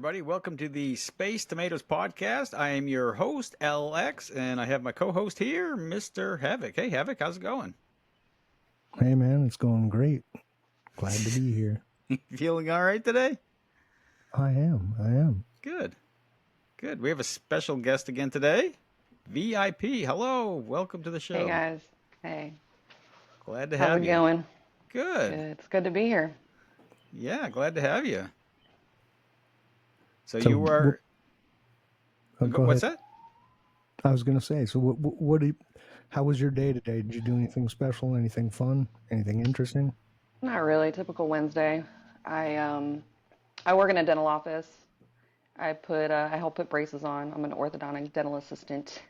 everybody. Welcome to the Space Tomatoes podcast. I am your host, LX, and I have my co-host here, Mr. Havok. Hey, Havok, how's it going? Hey, man, it's going great. Glad to be here. Feeling all right today? I am. Good. We have a special guest again today, VIP. Hello, welcome to the show. Hey, guys. Hey. Glad to have you. How's it going? Good. It's good to be here. Yeah, glad to have you. So you are. What's that? I was going to say. So how was your day today? Did you do anything special? Anything fun? Anything interesting? Not really. Typical Wednesday. I work in a dental office. I help put braces on. I'm an orthodontic dental assistant.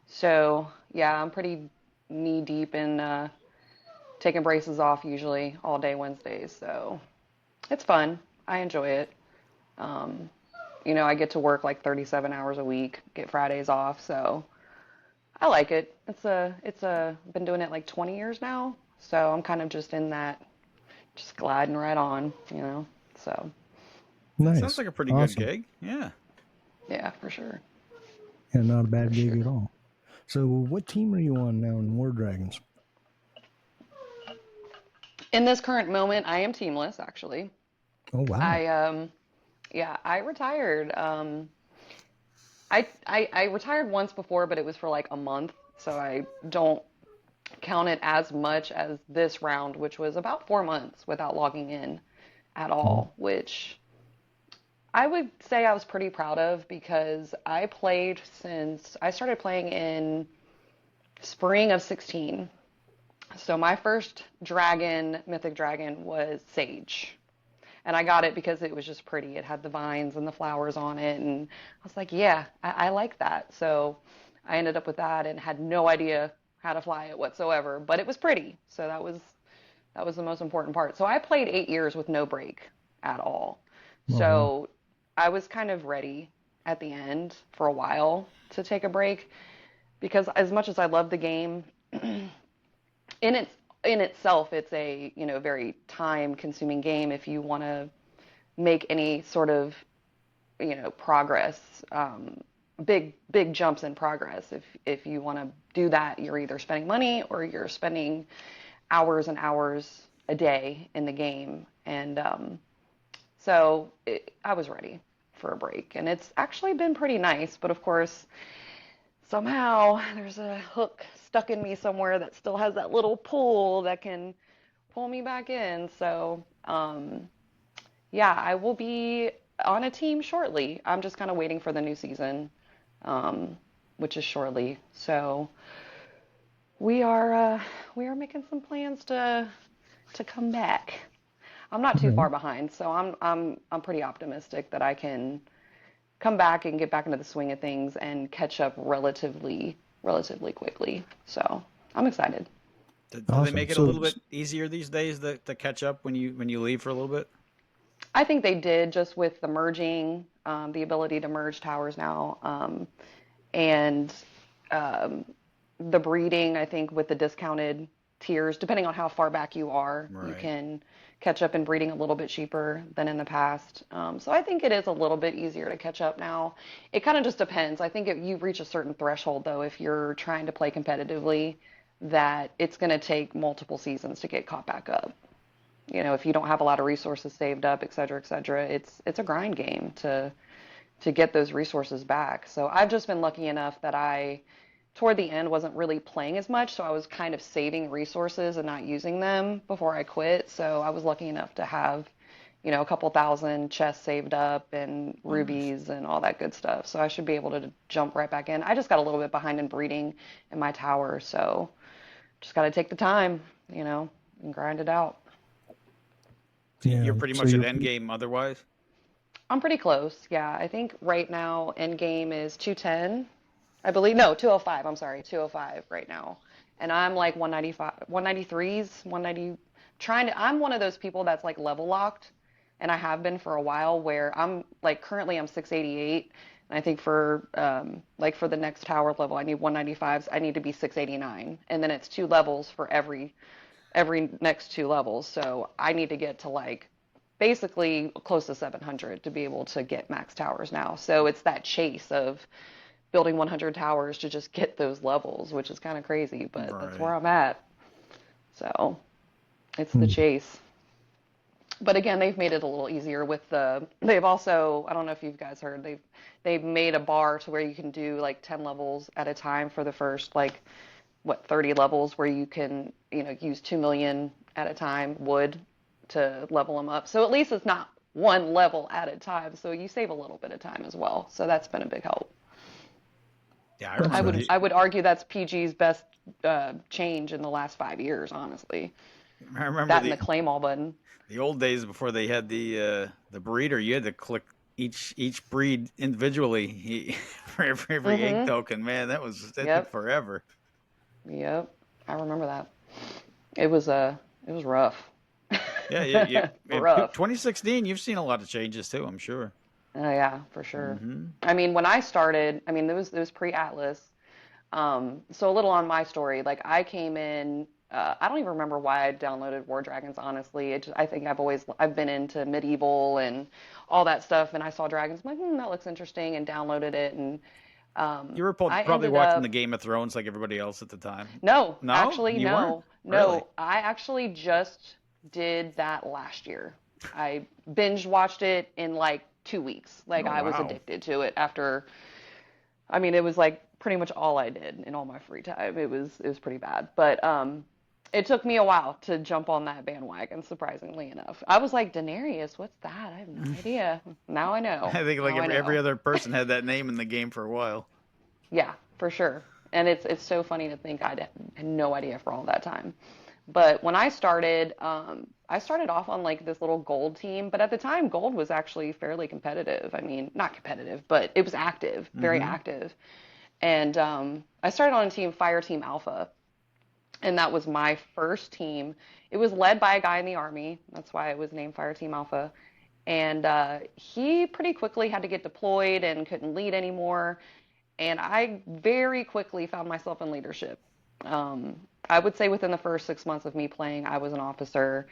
So yeah, I'm pretty knee deep in taking braces off usually all day Wednesdays. So it's fun. I enjoy it. I get to work like 37 hours a week, get Fridays off, so I like it. Been doing it like 20 years now, so I'm kind of just in that, just gliding right on, so. Nice. Sounds like a pretty good gig. Yeah. Yeah, for sure. Yeah, not a bad gig at all. So what team are you on now in War Dragons? In this current moment, I am teamless, actually. Oh, wow. I retired. I retired once before, but it was for like a month, so I don't count it as much as this round, which was about 4 months without logging in at all, which I would say I was pretty proud of because I played since I started playing in spring of 16. So my first mythic dragon was Sage. And I got it because it was just pretty. It had the vines and the flowers on it. And I was like, yeah, I like that. So I ended up with that and had no idea how to fly it whatsoever. But it was pretty. So that was the most important part. So I played 8 years with no break at all. So I was kind of ready at the end for a while to take a break. Because as much as I love the game, in itself, it's a very time-consuming game if you want to make any sort of progress, big jumps in progress. If you want to do that, you're either spending money or you're spending hours and hours a day in the game. And I was ready for a break, and it's actually been pretty nice. But of course, somehow there's a hook stuck in me somewhere that still has that little pull that can pull me back in. So, I will be on a team shortly. I'm just kind of waiting for the new season, which is shortly. So we are making some plans to come back. I'm not too far behind, so I'm pretty optimistic that I can come back and get back into the swing of things and catch up relatively quickly. So I'm excited. Do they make it a little bit easier these days to catch up when you leave for a little bit? I think they did, just with the merging, the ability to merge towers now, and the breeding. I think with the discounted tiers, depending on how far back you are, Right. You can catch up in breeding a little bit cheaper than in the past. So I think it is a little bit easier to catch up now. It kind of just depends. I think if you reach a certain threshold, though, if you're trying to play competitively, that it's going to take multiple seasons to get caught back up. If you don't have a lot of resources saved up, et cetera, it's a grind game to get those resources back. So I've just been lucky enough that toward the end, wasn't really playing as much, so I was kind of saving resources and not using them before I quit. So I was lucky enough to have, a couple thousand chests saved up and rubies and all that good stuff. So I should be able to jump right back in. I just got a little bit behind in breeding in my tower, so just got to take the time, and grind it out. Yeah, you're pretty much at end game otherwise? I'm pretty close, yeah. I think right now end game is 210. I believe, no, 205, I'm sorry, 205 right now. And I'm like 195, 193s, 190, I'm one of those people that's like level locked, and I have been for a while, where I'm like, currently I'm 688, and I think for the next tower level, I need 195s, I need to be 689, and then it's 2 levels for every next 2 levels, so I need to get to like basically close to 700 to be able to get max towers now. So it's that chase of building 100 towers to just get those levels, which is kind of crazy, but that's Right. where I'm at. So it's the Hmm. chase. But again, they've made it a little easier with they've also, I don't know if you guys heard, they've made a bar to where you can do like 10 levels at a time for the first like what 30 levels where you can, use 2 million at a time wood to level them up. So at least it's not one level at a time. So you save a little bit of time as well. So that's been a big help. Yeah, I That's I remember would nice. the I would argue that's PG's best change in the last 5 years, honestly. I remember That and the claim all button. the old days before they had the breeder. You had to click each breed individually for every egg Mm-hmm. token. Man, that took Yep. forever. Yep. I remember that. It was rough. Yeah, yeah. In Rough. 2016, you've seen a lot of changes too, I'm sure. Oh yeah, for sure. Hmm. I mean, when I started, I mean, it was pre-Atlas. So a little on my story, like I came in, I don't even remember why I downloaded War Dragons, honestly. I think I've been into medieval and all that stuff, and I saw dragons. I'm like, that looks interesting, and downloaded it, and You were I probably ended watching the up, Game of Thrones like everybody else at the time. no, No, actually, you weren't. no, Really? no. I actually just did that last year. I binge watched it in like 2 weeks. Like Oh I was wow. addicted to it after I mean, it was like pretty much all I did in all my free time. It was pretty bad. But it took me a while to jump on that bandwagon, surprisingly enough. I was like, Daenerys, what's that? I have no idea. Now I know. I think like Now I every know. other person had that name in the game for a while. Yeah, for sure. And it's so funny to think had no idea for all that time. But when I started off on like this little gold team, but at the time, gold was actually fairly competitive. I mean, not competitive, but it was active, very Hmm. active. And I started on a team, Fire Team Alpha, and that was my first team. It was led by a guy in the Army. That's why it was named Fire Team Alpha. And he pretty quickly had to get deployed and couldn't lead anymore. And I very quickly found myself in leadership. Um, I would say within the first 6 months of me playing, I was an officer,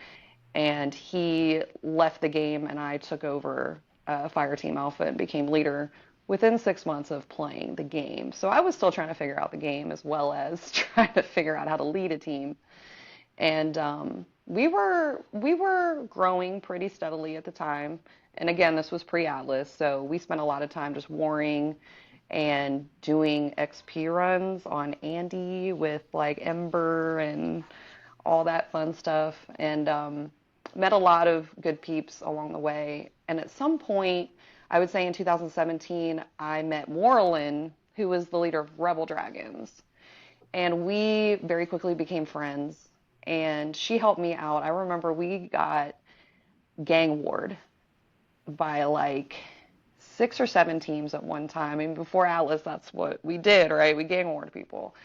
and he left the game, and I took over Fire Team Alpha and became leader within 6 months of playing the game. So I was still trying to figure out the game as well as trying to figure out how to lead a team. And we were growing pretty steadily at the time. And again, this was pre-Atlas, so we spent a lot of time just warring and doing XP runs on Andy with like Ember and all that fun stuff. And met a lot of good peeps along the way. And at some point, I would say in 2017, I met Morlin, who was the leader of Rebel Dragons. And we very quickly became friends. And she helped me out. I remember we got gang warred by like 6 or 7 teams at one time. I mean, before Atlas, that's what we did, right? We gang warred people.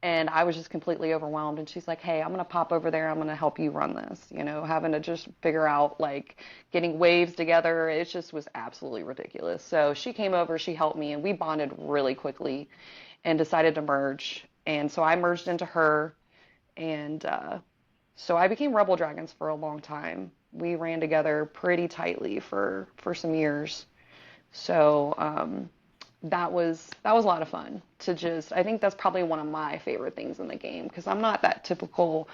And I was just completely overwhelmed. And she's like, hey, I'm going to pop over there. I'm going to help you run this, having to just figure out like getting waves together. It just was absolutely ridiculous. So she came over, she helped me, and we bonded really quickly and decided to merge. And so I merged into her. And so I became Rebel Dragons for a long time. We ran together pretty tightly for some years. So that was a lot of fun to just. I think that's probably one of my favorite things in the game because I'm not that typical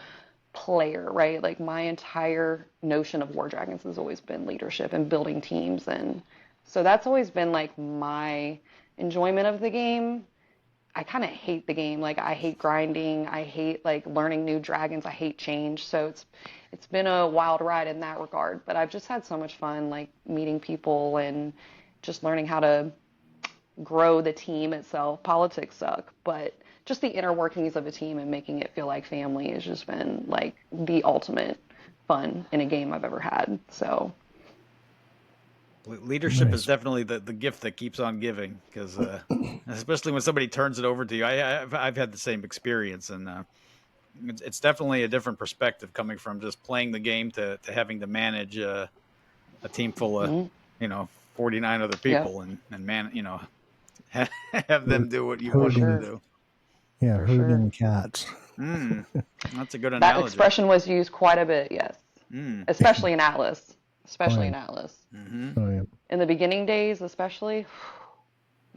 player, right? Like my entire notion of War Dragons has always been leadership and building teams, and so that's always been like my enjoyment of the game. I kind of hate the game. Like I hate grinding. I hate like learning new dragons. I hate change. So it's been a wild ride in that regard. But I've just had so much fun like meeting people and just learning how to grow the team itself. Politics suck, but just the inner workings of a team and making it feel like family has just been like the ultimate fun in a game I've ever had. So, Leadership is Nice. definitely the gift that keeps on giving, because especially when somebody turns it over to you. I've had the same experience, and it's definitely a different perspective coming from just playing the game to having to manage a team full of mm, 49 other yep, people and man have them do what you for want them to Herding, sure, do. yeah, for sure. herding cats. Mm, that's a good That analogy. expression was used quite a bit, yes, Mm. especially in Atlas. Oh especially yeah. in Atlas. Hmm. Oh yeah. In the beginning days, especially,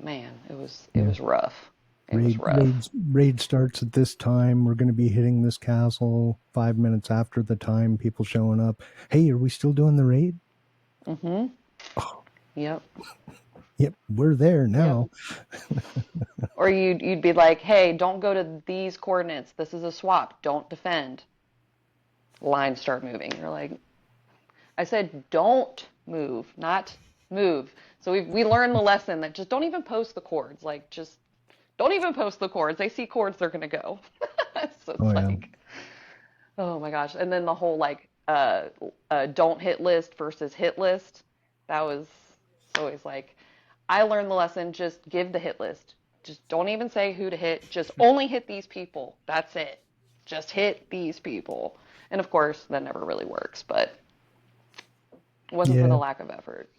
man, it Yeah. was rough. It was rough. Raid starts at this time. We're going to be hitting this castle 5 minutes after the time. People showing up. Hey, are we still doing the raid? Mm-hmm. Oh, Yep. yep, we're there Yep. now. Or you'd be like, hey, don't go to these coordinates. This is a swap. Don't defend. Lines start moving. You're like, I said, don't move, not move. So we learned the lesson that just don't even post the chords. Like, just don't even post the chords. They see chords, they're gonna go. So Oh it's yeah. like, oh my gosh. And then the whole like don't hit list versus hit list. That was always like, I learned the lesson. Just give the hit list. Just don't even say who to hit. Just only hit these people. That's it. Just hit these people. And of course, that never really works, but it wasn't for the Yeah. lack of effort.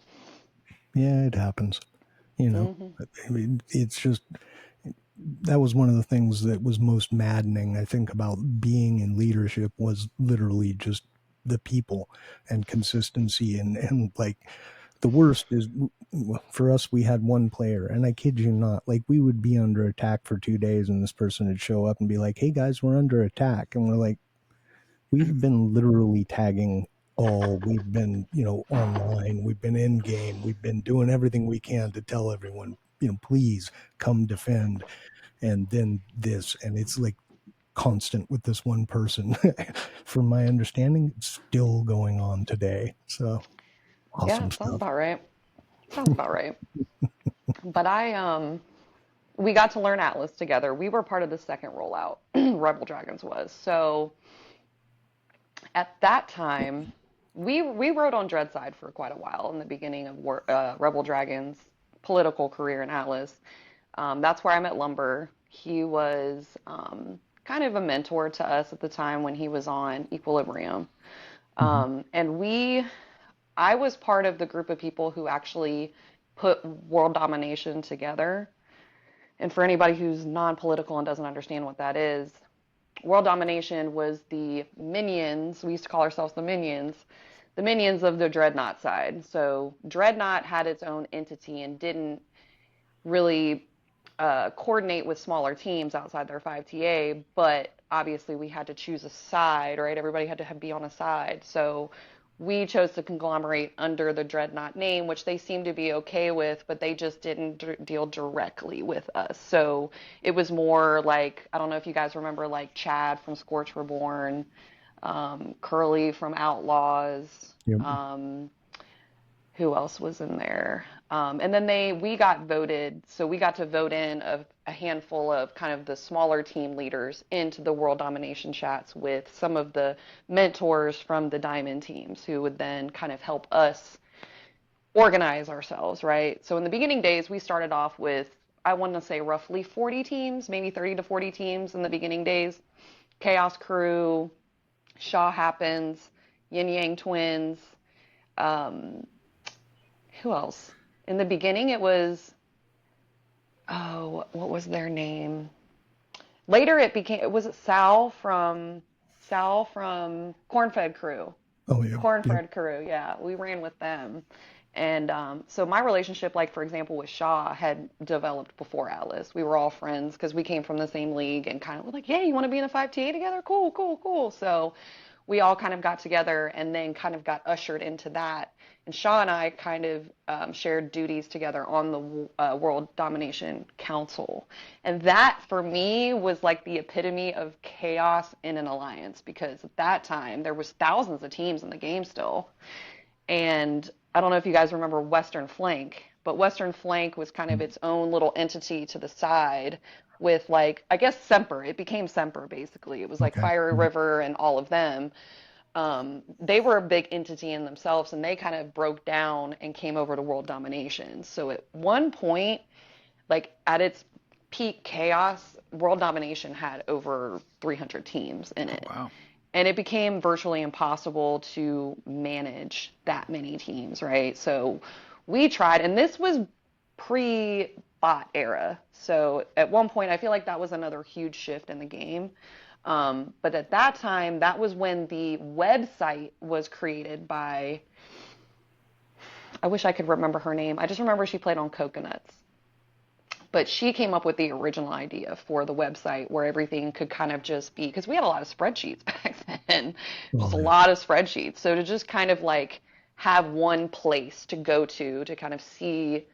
Yeah, it happens. You know, Hmm. I mean, it's just that was one of the things that was most maddening, I think, about being in leadership was literally just the people and consistency and like the worst is for us we had one player and I kid you not, like we would be under attack for 2 days and this person would show up and be like, hey guys, we're under attack, and we're like, we've been literally tagging all, we've been, online, we've been in game, we've been doing everything we can to tell everyone, please come defend, and then this, and it's like constant with this one person. From my understanding, it's still going on today. So Yeah, awesome sounds stuff. about right. Sounds about right. But we got to learn Atlas together. We were part of the second rollout. Rebel Dragons was. So at that time, we rode on Dreadside for quite a while in the beginning of Rebel Dragons' political career in Atlas. That's where I met Lumber. He was kind of a mentor to us at the time when he was on Equilibrium. Mhm. And I was part of the group of people who actually put world domination together. And for anybody who's non-political and doesn't understand what that is, world domination was the minions. We used to call ourselves the minions of the Dreadnought side. So Dreadnought had its own entity and didn't really coordinate with smaller teams outside their 5TA, but obviously we had to choose a side, right? Everybody had to be on a side. So we chose to conglomerate under the Dreadnought name, which they seemed to be okay with, but they just didn't deal directly with us. So it was more like, I don't know if you guys remember, like Chad from Scorch Reborn, Curly from Outlaws, Yep. who else was in there? And then we got voted, so we got to vote in a handful of kind of the smaller team leaders into the world domination chats with some of the mentors from the diamond teams who would then kind of help us organize ourselves, right? So in the beginning days, we started off with, I want to say roughly 40 teams, maybe 30 to 40 teams in the beginning days. Chaos Crew, Shaw Happens, Yin Yang Twins, um, who else? In the beginning, it was, oh, what was their name? Later, was it Sal from Cornfed Crew? Oh yeah. Yep. Cornfed Crew, yeah, we ran with them. And so my relationship, like for example, with Shaw had developed before Atlas. We were all friends because we came from the same league and kind of were like, yeah, you want to be in a 5TA together? Cool, cool, cool. So we all kind of got together and then kind of got ushered into that. And Shaw and I kind of shared duties together on the World Domination Council. And that for me was like the epitome of chaos in an alliance because at that time there was thousands of teams in the game still. And I don't know if you guys remember Western Flank, but Western Flank was kind of its own little entity to the side with like, I guess Semper. It became Semper basically. It was like Okay. Fiery River and all of them. They were a big entity in themselves and they kind of broke down and came over to world domination. So at one point, like at its peak chaos, world domination had over 300 teams in Oh, it. wow. And it became virtually impossible to manage that many teams, right? So we tried, and this was pre-bot era. So at one point, I feel like that was another huge shift in the game. But at that time, that was when the website was created by I wish I could remember her name. I just remember she played on Coconuts. But she came up with the original idea for the website where everything could kind of just be, because we had a lot of spreadsheets back then, just Oh a yeah. lot of spreadsheets. So to just kind of like have one place to go to kind of see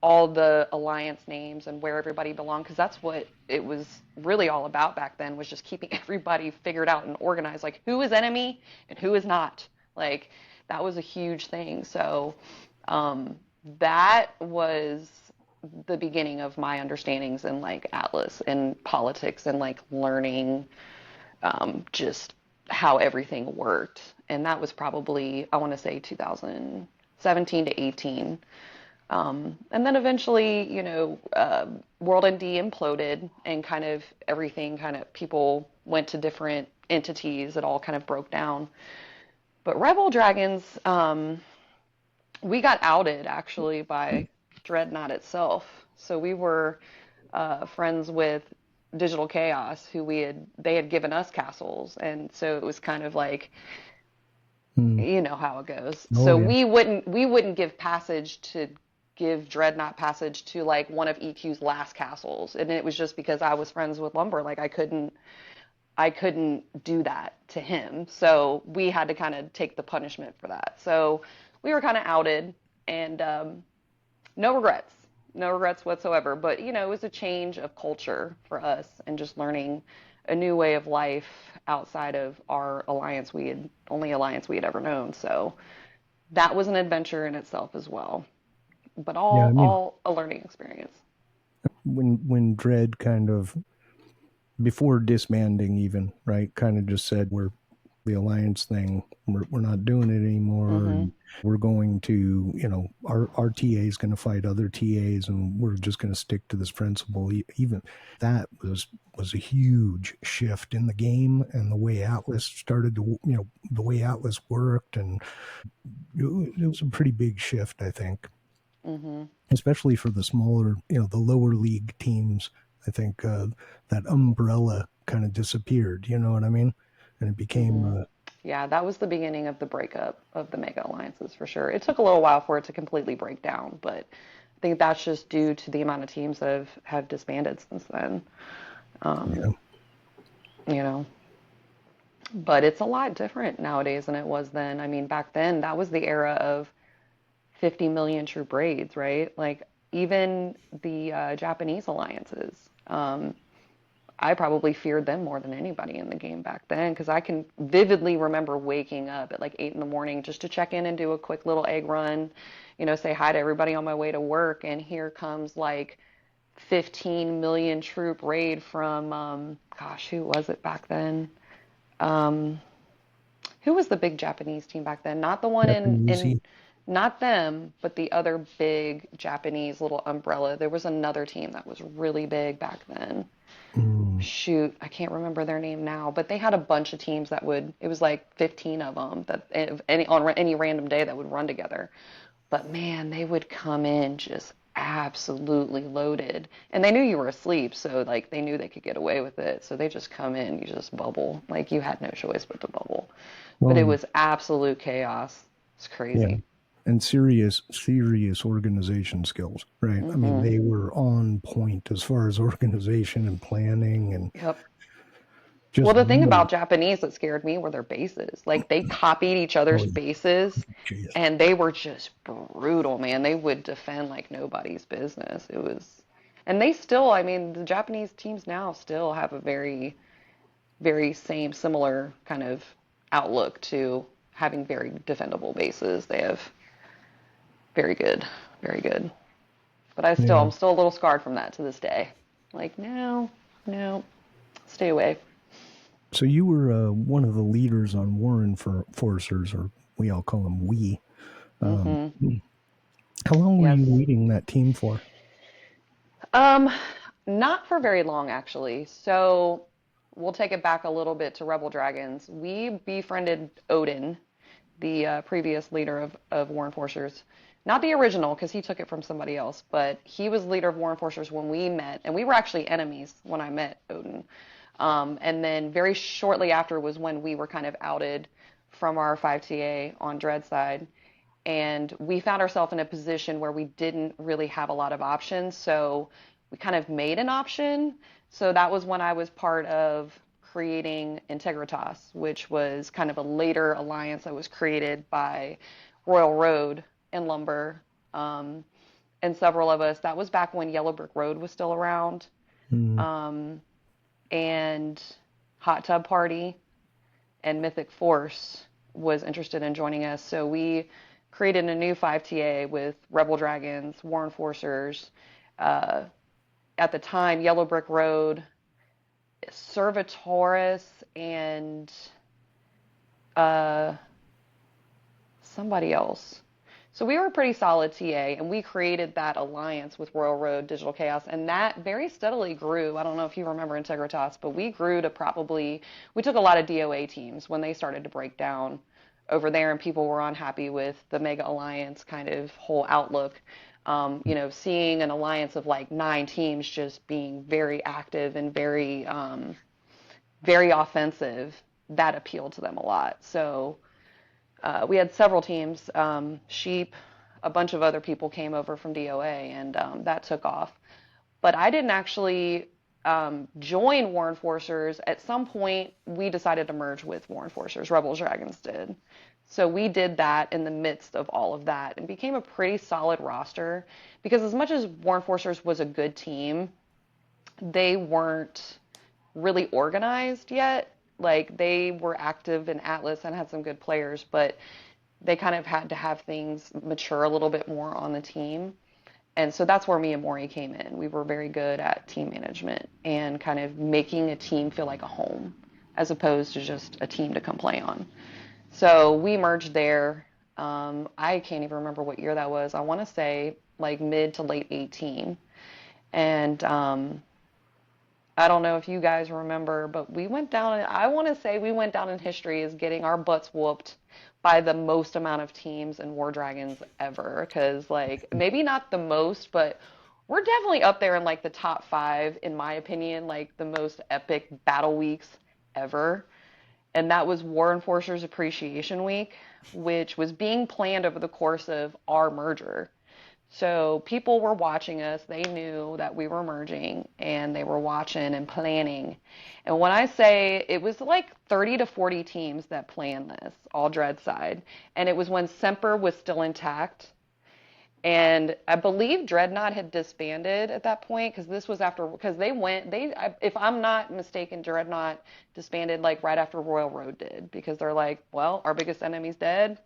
all the alliance names and where everybody belonged, because that's what it was really all about back then, was just keeping everybody figured out and organized, like who is enemy and who is not. Like that was a huge thing. So um, that was the beginning of my understandings in like Atlas and politics and like learning just how everything worked. And that was probably, I want to say 2017 to 18. And then eventually, World ND imploded and kind of everything kind of people went to different entities. It all kind of broke down. But Rebel Dragons, we got outed actually by Dreadnought itself. So we were friends with Digital Chaos, who they had given us castles, and so it was kind of like, Hmm. you know how it goes. Oh So yeah. we wouldn't give passage to give Dreadnought passage to like one of EQ's last castles, and it was just because I was friends with Lumber. Like I couldn't do that to him. So we had to kind of take the punishment for that. So we were kind of outed, and no regrets, no regrets whatsoever. But it was a change of culture for us and just learning a new way of life outside of our alliance. Only alliance we had ever known. So that was an adventure in itself as well. But Yeah, I mean, all a learning experience. when Dredd kind of, before disbanding even, right, kind of just said, we're the alliance thing, we're not doing it anymore, Hmm. and we're going to, our TA is going to fight other TAs, and we're just going to stick to this principle. Even that was a huge shift in the game and the way Atlas started to, the way Atlas worked, and it was a pretty big shift, I think, Hmm. especially for the smaller, the lower league teams. I think that umbrella kind of disappeared. You know what I mean? And it became, Hmm. Yeah, that was the beginning of the breakup of the mega alliances for sure. It took a little while for it to completely break down, but I think that's just due to the amount of teams that have disbanded since then. Um, yeah, you know, but it's a lot different nowadays than it was then. I mean, back then that was the era of 50 million troop raids, right? Like even the Japanese alliances. I probably feared them more than anybody in the game back then, because I can vividly remember waking up at like 8 in the morning just to check in and do a quick little egg run, say hi to everybody on my way to work, and here comes like 15 million troop raid from gosh, who was it back then? Um, who was the big Japanese team back then? Not the one in Japanese. not them, but the other big Japanese little umbrella. There was another team that was really big back then. Mm, Shoot, I can't remember their name now, but they had a bunch of teams that it was like 15 of them that on any random day that would run together. But man, they would come in just absolutely loaded. And they knew you were asleep, so like they knew they could get away with it. So they just come in, you just bubble. Like you had no choice but to bubble. But oh it yeah, was absolute chaos. It's yeah. crazy. And serious organization skills, right? I mean, Hmm. they were on point as far as organization and planning, and Yep. Well, just the thing really, about Japanese that scared me were their bases. Like they copied each other's oh, bases geez. and they were just brutal, man. They would defend like nobody's business. It was, and they still, I mean, the Japanese teams now still have a very, very similar kind of outlook to having very defendable bases. They have very good, very good. But Yeah. I'm still a little scarred from that to this day. Like, no, no, stay away. So you were one of the leaders on Warren for Forcers, or we all call them we. Um, Hmm. how long were Yes. you leading that team for? Um, Not for very long, actually. So we'll take it back a little bit to Rebel Dragons. We befriended Odin, the previous leader of War Enforcers. Not the original, because he took it from somebody else, but he was leader of War Enforcers when we met, and we were actually enemies when I met Odin. And then very shortly after was when we were kind of outed from our 5TA on Dread side. and we found ourselves in a position where we didn't really have a lot of options, so we kind of made an option. So that was when I was part of creating Integritas, which was kind of a later alliance that was created by Royal Road and Lumber, um, and several of us. That was back when Yellow Brick Road was still around, Mm. um, and Hot Tub Party and Mythic Force was interested in joining us. So we created a new 5TA with Rebel Dragons, War Enforcers, uh, at the time, Yellow Brick Road, Servitores, and uh, somebody else. So we were a pretty solid TA, and we created that alliance with Royal Road Digital Chaos, and that very steadily grew. I don't know if you remember Integritas, but we grew to probably, we took a lot of DOA teams when they started to break down over there, and people were unhappy with the Mega Alliance kind of whole outlook. Seeing an alliance of like 9 teams just being very active and very offensive, that appealed to them a lot. So we had several teams. Sheep, a bunch of other people came over from DOA, and that took off. But I didn't actually join War Enforcers. At some point, we decided to merge with War Enforcers. Rebel Dragons did. So we did that in the midst of all of that and became a pretty solid roster. Because as much as War Enforcers was a good team, they weren't really organized yet. Like they were active in Atlas and had some good players, but they kind of had to have things mature a little bit more on the team. And so that's where me and Maury came in. We were very good at team management and kind of making a team feel like a home as opposed to just a team to come play on. So we merged there. I can't even remember what year that was. I want to say like mid to late 18. And I don't know if you guys remember, but we went down, I want to say we went down in history as getting our butts whooped by the most amount of teams in War Dragons ever. Because, like, maybe not the most, but we're definitely up there in, like, the top 5, in my opinion, like, the most epic battle weeks ever. And that was War Enforcers Appreciation Week, which was being planned over the course of our merger. So people were watching us. They knew that we were merging and they were watching and planning. And when I say it was like 30 to 40 teams that planned this, all Dread side. And it was when Semper was still intact. And I believe Dreadnought had disbanded at that point because this was after, because if I'm not mistaken, Dreadnought disbanded like right after Royal Road did because they're like, well, our biggest enemy's dead,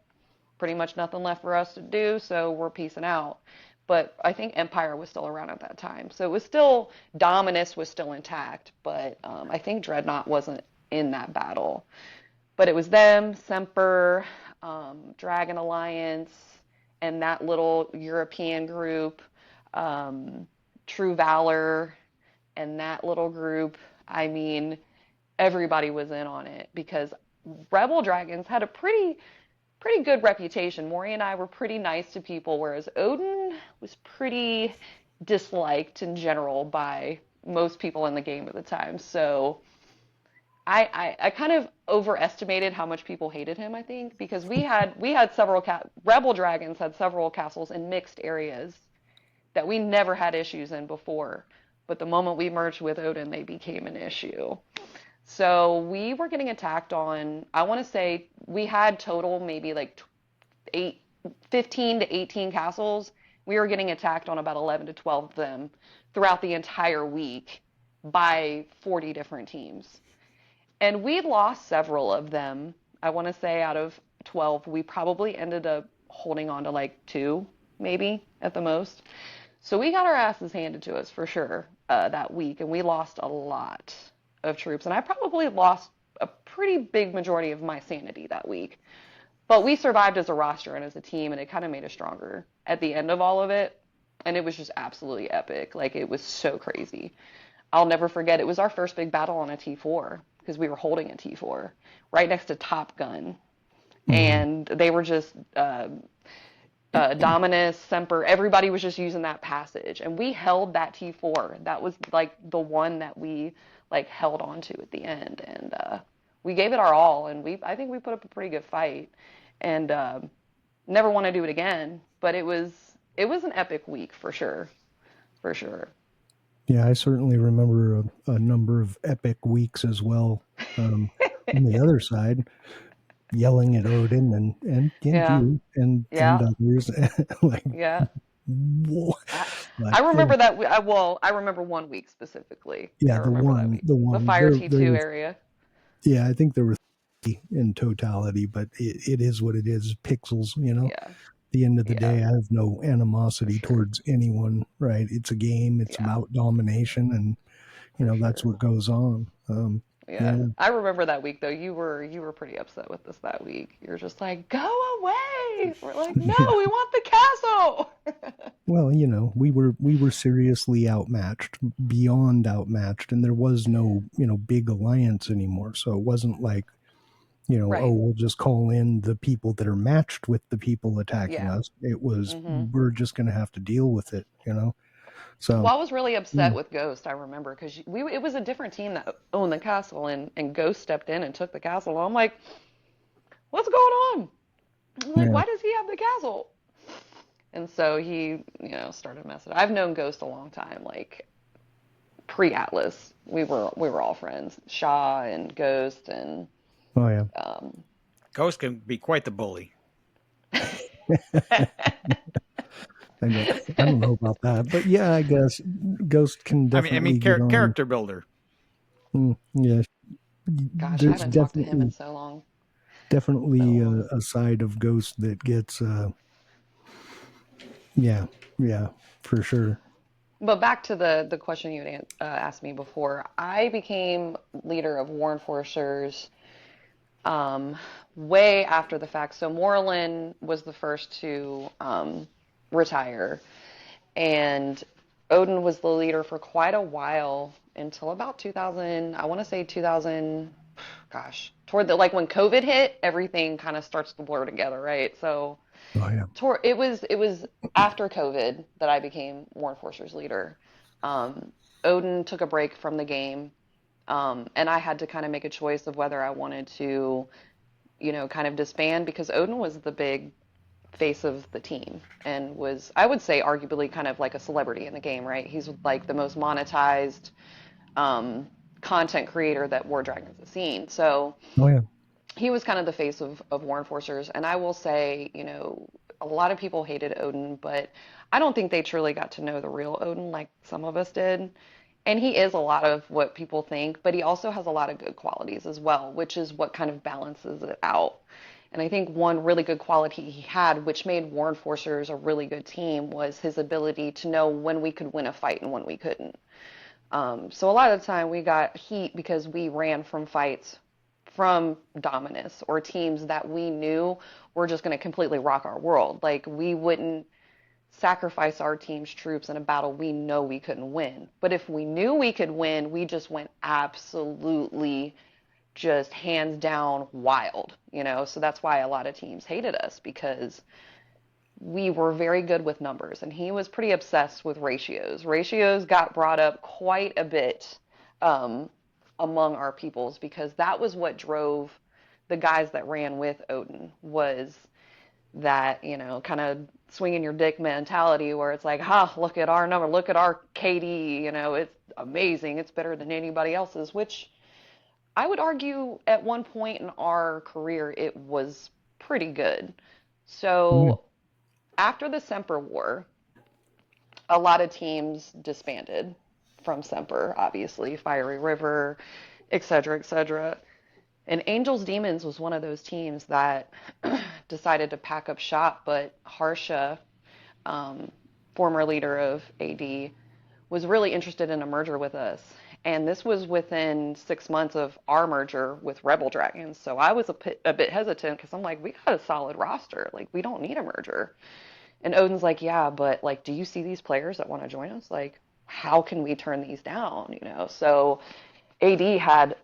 pretty much nothing left for us to do, so we're peacing out. But I think Empire was still around at that time. So it was still, Dominus was still intact, but I think Dreadnought wasn't in that battle. But it was them, Semper, Dragon Alliance, and that little European group, True Valor, and that little group. I mean, everybody was in on it because Rebel Dragons had a pretty good reputation. Maury and I were pretty nice to people, whereas Odin was pretty disliked in general by most people in the game at the time. So I kind of overestimated how much people hated him, I think, because we had several Rebel Dragons had several castles in mixed areas that we never had issues in before. But the moment we merged with Odin, they became an issue. So we were getting attacked on, I want to say we had total maybe like 15 to 18 castles. We were getting attacked on about 11 to 12 of them throughout the entire week by 40 different teams. And we lost several of them. I want to say out of 12, we probably ended up holding on to like 2, maybe at the most. So we got our asses handed to us for sure that week, and we lost a lot of troops. And I probably lost a pretty big majority of my sanity that week. But we survived as a roster and as a team, and it kind of made us stronger at the end of all of it. And it was just absolutely epic. Like, it was so crazy. I'll never forget, it was our first big battle on a T4 because we were holding a T4 right next to Top Gun. Mm-hmm. And they were just Dominus, Semper, everybody was just using that passage. And we held that T4. That was like the one that we like held on to at the end. And we gave it our all. And I think we put up a pretty good fight. And never want to do it again. But it was an epic week for sure. Yeah, I certainly remember a number of epic weeks as well. On the other side, yelling at Odin and Yeah, you and yeah, others, like yeah. what? I But I remember that. Well, I remember one week specifically. I yeah, remember that week. the The one Fire there T2 was area. yeah, I think there were three in totality, but it is what it is. Pixels, you know. Yeah, The end of the yeah, day, I have no for animosity sure. towards anyone. Right? It's a game. It's Yeah, about domination, and for that's sure. what goes on. Yeah, Yeah. I remember that week though. You were pretty upset with us that week. You're just like, go away. We're like, no, we want the castle. Well, we were seriously outmatched, beyond outmatched, and there was no, big alliance anymore. So it wasn't like, oh, Right. we'll just call in the people that are matched with the people attacking Yeah. us. It was Hmm. we're just going to have to deal with it. So, Well, I was really upset mm, with Ghost. I remember because we it was a different team that owned the castle, and Ghost stepped in and took the castle. I'm like, what's going on? I'm like, yeah. why does he have the castle? And so he, started messing. I've known Ghost a long time, like pre-Atlas. We were all friends, Shaw and Ghost, and Oh yeah. um, Ghost can be quite the bully. I don't know about that, but yeah, I guess Ghost can I mean, definitely get on. character builder. Yeah, gosh, I there's haven't talked to him in so definitely long. a side of Ghost that gets yeah, yeah, for sure. But back to the question you had asked me before, I became leader of War Enforcers um, way after the fact. So Moreland was the first to retire, and Odin was the leader for quite a while until about 2000. I want to say 2000. Gosh, toward the like when COVID hit, everything kind of starts to blur together, right? So Oh yeah. it was after COVID that I became War Enforcers leader. Um, Odin took a break from the game, and I had to kind of make a choice of whether I wanted to, kind of disband because Odin was the big face of the team and was, I would say, arguably kind of like a celebrity in the game, right? He's like the most monetized um, content creator that War Dragons has seen. So Oh yeah. he was kind of the face of War Enforcers. And I will say, a lot of people hated Odin, but I don't think they truly got to know the real Odin like some of us did. And he is a lot of what people think, but he also has a lot of good qualities as well, which is what kind of balances it out. And I think one really good quality he had, which made War Enforcers a really good team, was his ability to know when we could win a fight and when we couldn't. So a lot of the time we got heat because we ran from fights from Dominus or teams that we knew were just going to completely rock our world. Like we wouldn't sacrifice our team's troops in a battle we know we couldn't win. But if we knew we could win, we just went absolutely just hands down wild. So that's why a lot of teams hated us because we were very good with numbers and he was pretty obsessed with ratios. Ratios got brought up quite a bit um, among our peoples because that was what drove the guys that ran with Odin was that, kind of swinging your dick mentality where it's like, look at our number, look at our KD, it's amazing. It's better than anybody else's, which I would argue at one point in our career, it was pretty good. Oh yeah. So after the Semper War, a lot of teams disbanded from Semper, obviously, Fiery River, et cetera, et cetera. And Angels Demons was one of those teams that decided to pack up shop, but Harsha, um, former leader of AD, was really interested in a merger with us. And this was within 6 months of our merger with Rebel Dragons. So I was a bit hesitant because I'm like, we got a solid roster. Like, we don't need a merger. And Odin's like, yeah, but like, do you see these players that want to join us? Like, how can we turn these down? So AD had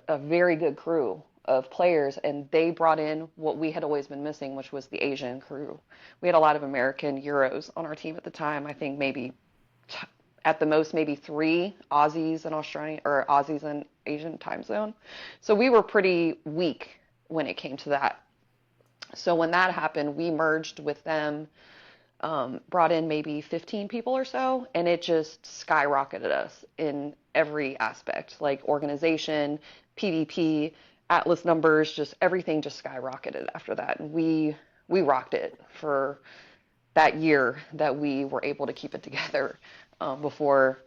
a very good crew of players, and they brought in what we had always been missing, which was the Asian crew. We had a lot of American Euros on our team at the time. I think maybe at the most maybe three Aussies and Australian or Aussies and Asian time zone. So we were pretty weak when it came to that. So when that happened, we merged with them, brought in maybe 15 people or so, and it just skyrocketed us in every aspect, like organization, PvP, Atlas numbers, just everything just skyrocketed after that. And we rocked it for that year that we were able to keep it together, before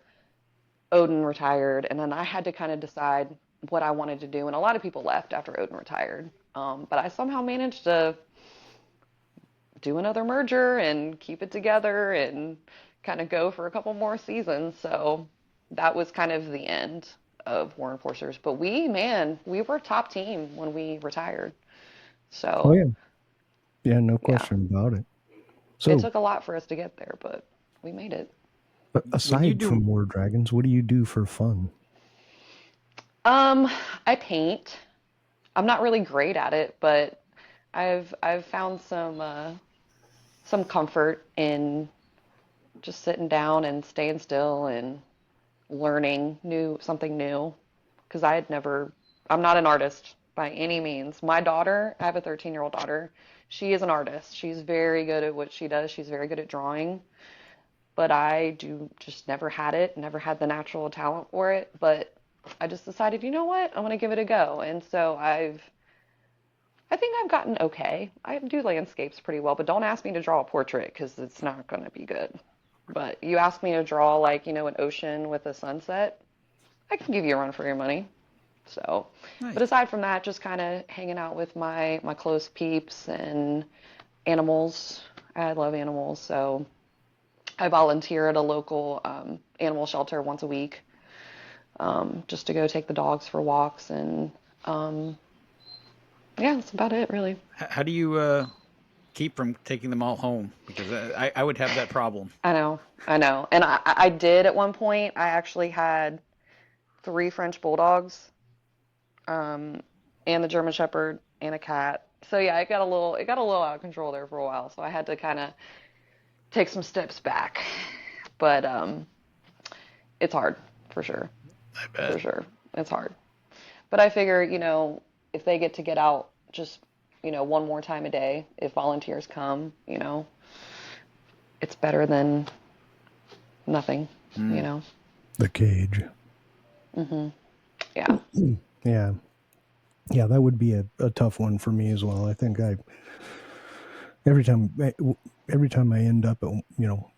Odin retired, and then I had to kind of decide what I wanted to do. And a lot of people left after Odin retired, but I somehow managed to do another merger and keep it together and kind of go for a couple more seasons. So that was kind of the end of War Enforcers. But we were top team when we retired. Oh So yeah, yeah, no yeah, question about it. it So took a lot for us to get there, but we made it. When you aside do from War Dragons, what do you do for fun? Um, I paint. I'm not really great at it, but I've found some comfort in just sitting down and staying still and learning something new, because I'm not an artist by any means. My daughter, I have a 13-year-old daughter. She is an artist. She's very good at what she does. She's very good at drawing, but I do just never had it, never had the natural talent for it. But I just decided, you know what? I'm gonna give it a go. And so I think I've gotten okay. I do landscapes pretty well, but don't ask me to draw a portrait because it's not going to be good. But you ask me to draw, like, an ocean with a sunset, I can give you a run for your money. So, but nice. aside from that, just kind of hanging out with my close peeps and animals. I love animals, so I volunteer at a local animal shelter once a week, just to go take the dogs for walks, and um, yeah, that's about it, really. How do you keep from taking them all home? Because I would have that problem. I know. And I did at one point. I actually had three French bulldogs, um, and the German Shepherd and a cat. So yeah, it got a little out of control there for a while. So I had to kind of take some steps back. But it's hard for sure, I for bet. sure. It's hard. But I figure, if they get out just, one more time a day, if volunteers come, it's better than nothing, you Mm. know. The cage. Yeah. Yeah, yeah, that would be a tough one for me as well. I think every time every time I end up at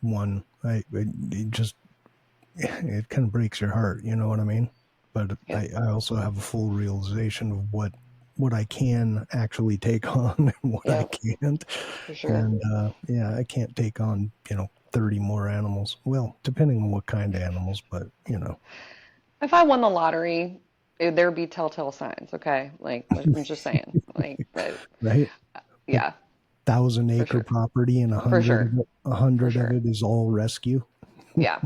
one, it just it kind of breaks your heart. You know what I mean? But Yep. I also have a full realization of what I can actually take on and what I Yep. can't. For sure. And yeah, I can't take on 30 more animals. Well, depending on what kind of animals, but If I won the lottery, there'd be telltale signs, okay? Like, I'm just saying. Like, right? Like yeah, 1,000 for acre sure. property and For sure. a For hundred of sure. it is all rescue. Yeah.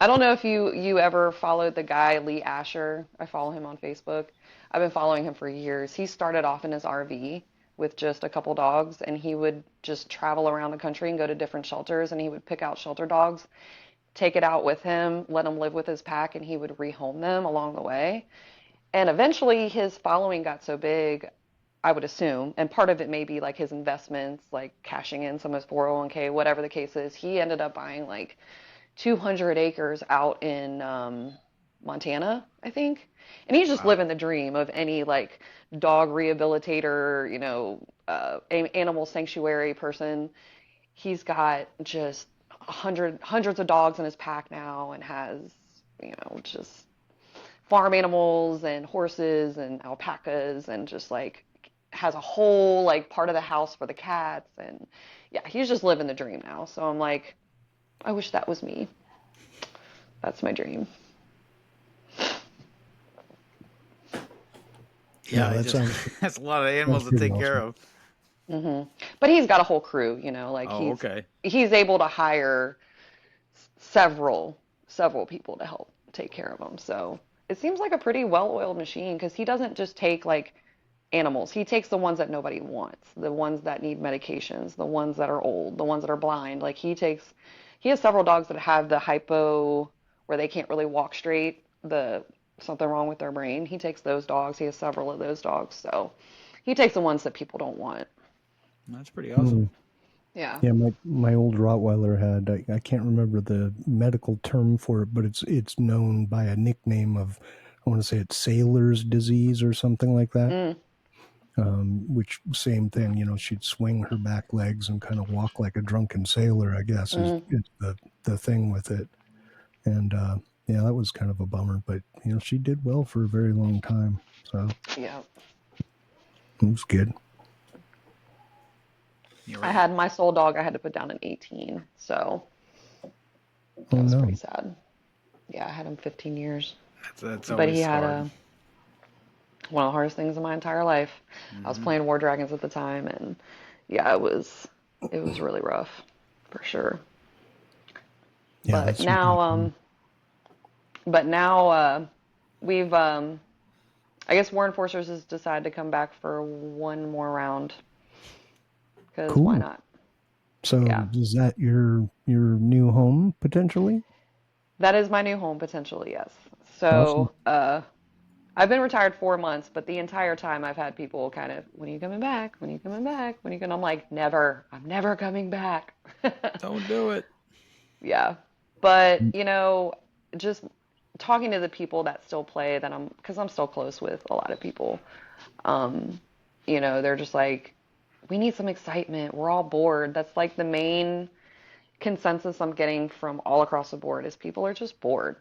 I don't know if you ever followed the guy Lee Asher. I follow him on Facebook. I've been following him for years. He started off in his RV with just a couple dogs, and he would just travel around the country and go to different shelters, and he would pick out shelter dogs, take it out with him, let him live with his pack, and he would rehome them along the way. And eventually his following got so big, I would assume, and part of it may be like his investments, like cashing in some of his 401k, whatever the case is. He ended up buying like 200 acres out in Montana, I think. And he's just Wow. living the dream of any like dog rehabilitator, animal sanctuary person. He's got just hundreds of dogs in his pack now, and has, just farm animals and horses and alpacas, and just like has a whole like part of the house for the cats. And yeah, he's just living the dream now. So I'm like, I wish that was me. That's my dream. Yeah, Yeah, I that just sounds that's a lot of sounds animals to pretty take care awesome. of. But he's got a whole crew, like Oh, he's okay. he's able to hire several people to help take care of him. So it seems like a pretty well-oiled machine, because he doesn't just take like animals. He takes the ones that nobody wants, the ones that need medications, the ones that are old, the ones that are blind. Like he has several dogs that have the hypo, where they can't really walk straight, the something wrong with their brain. He takes those dogs. He has several of those dogs. So he takes the ones that people don't want. That's pretty awesome. Yeah. Yeah, my old Rottweiler had, I can't remember the medical term for it, but it's known by a nickname of, I want to say it's sailor's disease or something like that. Mm. Which same thing, she'd swing her back legs and kind of walk like a drunken sailor, I guess, is the thing with it. And yeah, that was kind of a bummer, but she did well for a very long time, so Yeah. it was good. You're I right. had my soul dog, I had to put down at 18, so Oh that was pretty no. sad. Yeah, I had him 15 years. That's But he always had hard. one of the hardest things in my entire life. I was Hmm. playing War Dragons at the time, and yeah, it was really rough, for sure. Yeah, But that's certainly now, fun. we've I guess War Enforcers has decided to come back for one more round, because why Cool. not? Yeah, So is that your new home potentially? that is my new home potentially. Yes. Awesome. So, I've been retired 4 months, but the entire time I've had people kind of, when are you coming back? When are you coming back? When are you going? I'm like, never. I'm never coming back. Don't do it. Yeah. But, just talking to the people that still play because I'm still close with a lot of people, um, they're just like, we need some excitement. We're all bored. That's like the main consensus I'm getting from all across the board is people are just bored.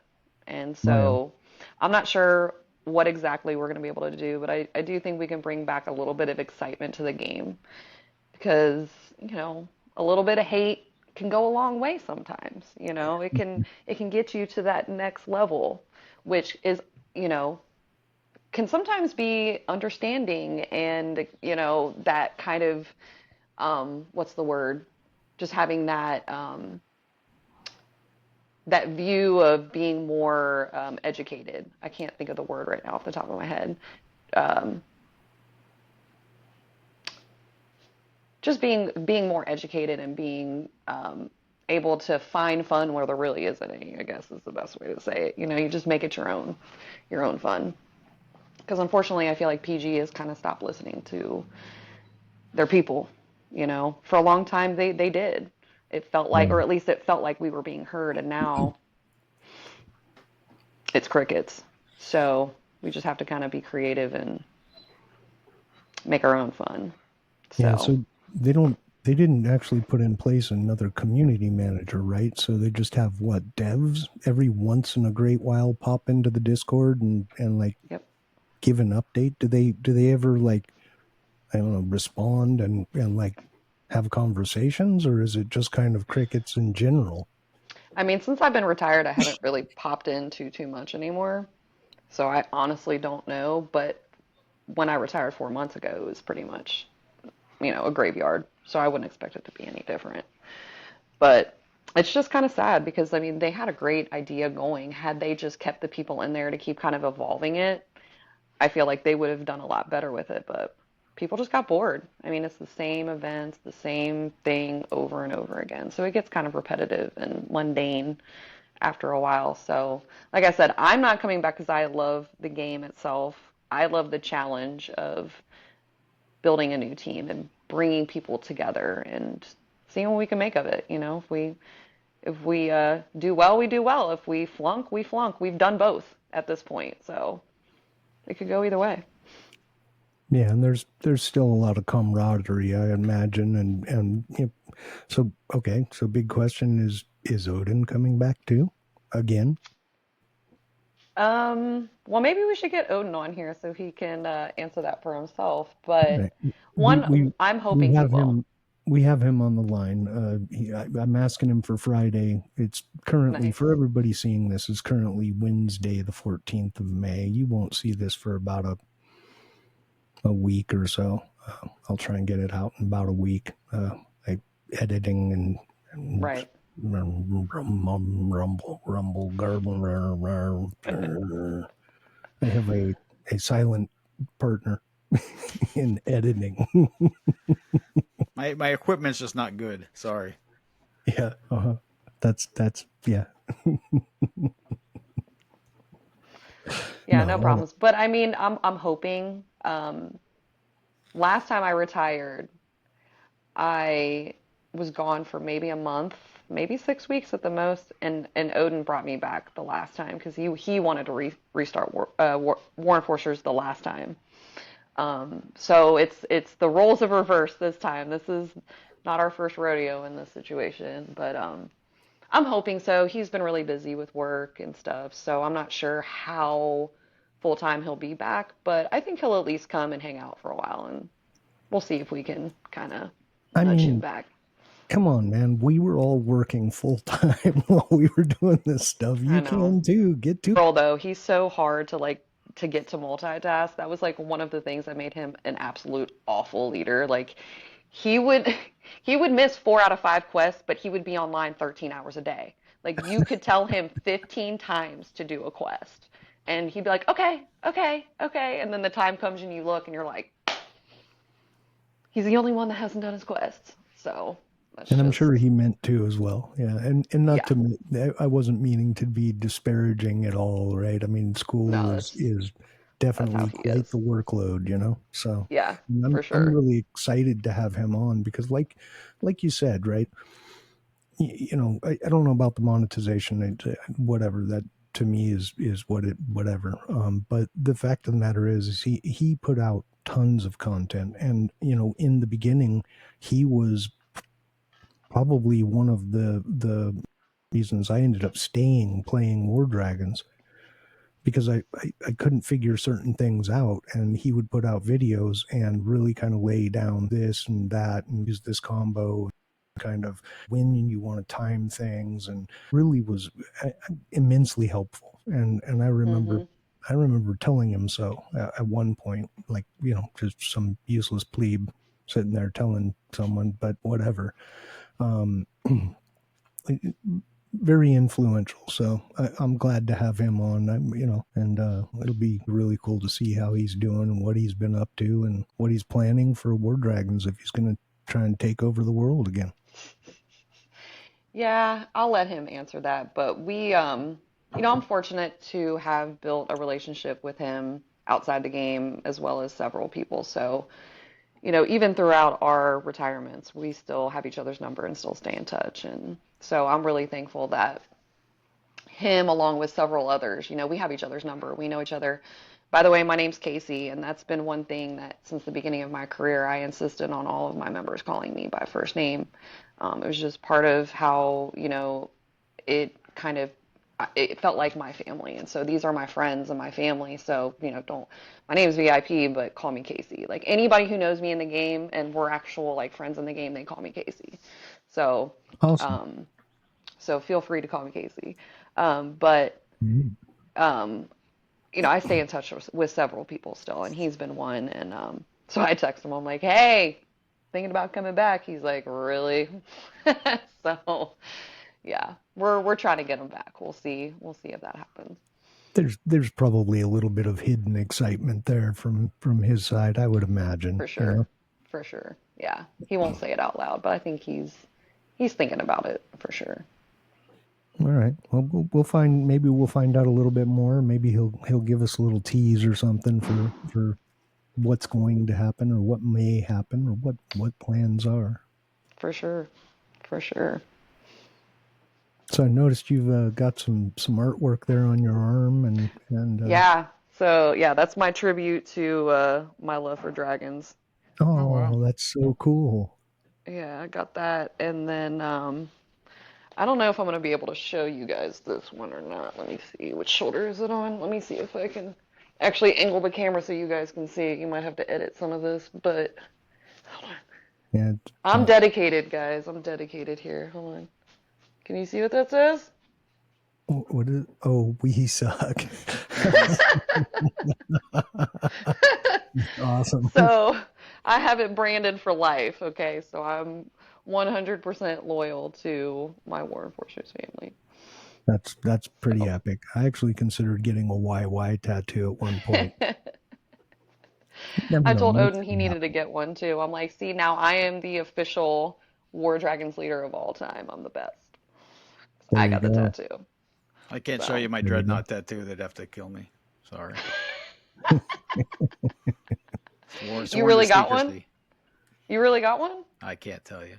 And Oh yeah. so I'm not sure what exactly we're going to be able to do, but I do think we can bring back a little bit of excitement to the game because, a little bit of hate can go a long way sometimes. It can get you to that next level, which is, you know, can sometimes be understanding and, that kind of what's the word? Just having that view of being more educated. I can't think of the word right now off the top of my head. Um, just being more educated and being able to find fun where there really isn't any, I guess is the best way to say it. You just make it your own fun. Because unfortunately, I feel like PG has kind of stopped listening to their people. For a long time they did. It felt like, Yeah. or at least it felt like we were being heard, and now it's crickets. So we just have to kind of be creative and make our own fun. Yeah, So, so they didn't actually put in place another community manager, right? So they just have what, devs every once in a great while pop into the Discord and like yep. give an update. Do they ever like, I don't know, respond and like have conversations, or is it just kind of crickets in general? I mean, since I've been retired, I haven't really popped into too much anymore. So I honestly don't know. But when I retired 4 months ago, it was pretty much, a graveyard. So I wouldn't expect it to be any different. But it's just kind of sad because, I mean, they had a great idea going. Had they just kept the people in there to keep kind of evolving it, I feel like they would have done a lot better with it, but people just got bored. I mean, it's the same events, the same thing over and over again. So it gets kind of repetitive and mundane after a while. So, like I said, I'm not coming back because I love the game itself. I love the challenge of building a new team and bringing people together and seeing what we can make of it. If we do well, we do well. If we flunk, we flunk. We've done both at this point, so it could go either way. Yeah, and there's still a lot of camaraderie, I imagine, and so okay, so big question is Odin coming back too, again? Well, maybe we should get Odin on here so he can answer that for himself. But Right. We we I'm we hoping he have will. him we have him on the line. I'm asking him for Friday. It's currently, Nice. for everybody seeing this, is currently Wednesday, the 14th of May. You won't see this for about a week or so. I'll try and get it out in about a week. I editing and Right. rumble garble. I have a silent partner in editing. My equipment's just not good. Sorry. Yeah, that's yeah. Yeah, no No, problems. But I mean, I'm hoping. Last time I retired, I was gone for maybe a month, maybe 6 weeks at the most, and Odin brought me back the last time because he wanted to restart War Enforcers the last time. So it's the roles have reversed this time. This is not our first rodeo in this situation, but I'm hoping so. He's been really busy with work and stuff, so I'm not sure how full time he'll be back, but I think he'll at least come and hang out for a while, and we'll see if we can kind of I nudge him mean, back. come on, man. We were all working full time while we were doing this stuff. I You know. can too. Get to. Girl, though, he's so hard to get to multitask. That was like one of the things that made him an absolute awful leader. Like he would he would miss 4 out of 5 quests, but he would be online 13 hours a day. Like you could tell him 15 times to do a quest. And he'd be like, okay, okay, okay. And then the time comes and you look and you're like, he's the only one that hasn't done his quests. So that's And I'm just, sure he meant to as well. Yeah. And not yeah, to, I wasn't meaning to be disparaging at all, right? I mean, school no, is that's how definitely he quite is. the workload, you know? So Yeah, and for I'm sure. really excited to have him on because like you said, right? You know, I don't know about the monetization, whatever that to me is whatever. But the fact of the matter is he put out tons of content, and you know, in the beginning, he was probably one of the reasons I ended up staying playing War Dragons because I couldn't figure certain things out, and he would put out videos and really kind of lay down this and that and use this combo, kind of when you want to time things, and really was immensely helpful. And Hmm. I remember telling him so at one point, like, you know, just some useless plebe sitting there telling someone, but whatever. Um, very influential. So I'm glad to have him on. You know, and it'll be really cool to see how he's doing and what he's been up to and what he's planning for War Dragons if he's going to try and take over the world again. Yeah, I'll let him answer that. But I'm fortunate to have built a relationship with him outside the game as well as several people. So, even throughout our retirements, we still have each other's number and still stay in touch. And so I'm really thankful that him, along with several others, we have each other's number. We know each other. By the way, my name's Casey, and that's been one thing that since the beginning of my career, I insisted on all of my members calling me by first name. It was just part of how, it kind of it felt like my family. And so these are my friends and my family. So, don't my name's VIP, but call me Casey. Like anybody who knows me in the game and we're actual like friends in the game, they call me Casey. So, Awesome. um, so feel free to call me Casey. But Mhm. um, I stay in touch with several people still, and he's been one. And so I text him, I'm like, hey, thinking about coming back. He's like, really? So yeah, we're trying to get him back. We'll see. We'll see if that happens. There's probably a little bit of hidden excitement there from his side, I would imagine. For You sure. know. For sure. Yeah. He won't say it out loud, but I think he's thinking about it for sure. All right. Well, we'll find. Maybe we'll find out a little bit more. Maybe he'll give us a little tease or something for what's going to happen or what may happen or what plans are. For sure. For sure. So I noticed you've got some artwork there on your arm and Yeah. So yeah, that's my tribute to my love for dragons. Oh wow. oh, that's so cool. Yeah, I got that. And then I don't know if I'm gonna be able to show you guys this one or not. Let me see. Which shoulder is it on? Let me see if I can actually angle the camera so you guys can see. You might have to edit some of this, but hold on. Yeah. I'm dedicated, guys. I'm dedicated here. Hold on. Can you see what that says? What is? Oh, we suck. Nice. Awesome. So I have it branded for life, okay? So I'm 100% loyal to my War Enforcers family. That's pretty So epic. I actually considered getting a YY tattoo at one point. Never I know. told Might Odin he still needed to happen. get one too. I'm like, see, now I am the official War Dragons leader of all time. I'm the best. There I you got the go. tattoo. I can't show So you my There you go. dreadnought tattoo. They'd have to kill me. Sorry. you Sworn to really got one? secrecy. You really got one? I can't tell you.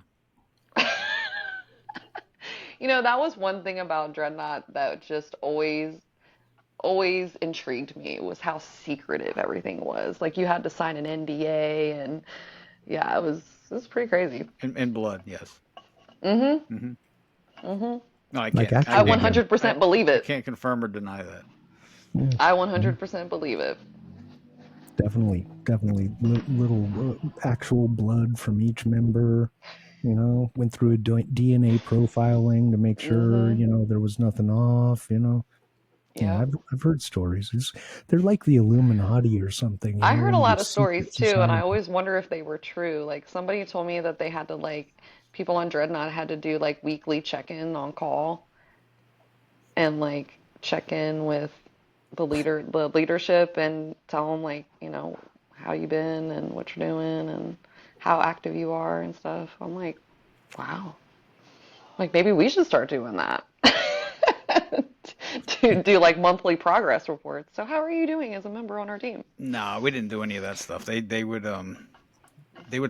You know, that was one thing about Dreadnought that just always intrigued me was how secretive everything was. Like you had to sign an NDA and yeah, it was pretty crazy. In blood, yes. Mm-hmm. Hmm. Mm-hmm. No, I Like can't. I actual blood. 100% believe I it. can't confirm or deny that. Yeah. I Mhm. 100% believe it. Definitely little actual blood from each member. Went through a DNA profiling to make sure Mm-hmm. there was nothing off. Yeah, Yep. I've heard stories. They're like the Illuminati or something. I heard a In lot of this stories secret too, and I society. always wonder if they were true. Like somebody told me that they had to people on Dreadnought had to do like weekly check-in on call and like check in with the leadership and tell them like, how you been and what you're doing and how active you are and stuff. I'm like, wow. Like maybe we should start doing that. To do like monthly progress reports. So how are you doing as a member on our team? No, we didn't do any of that stuff. They would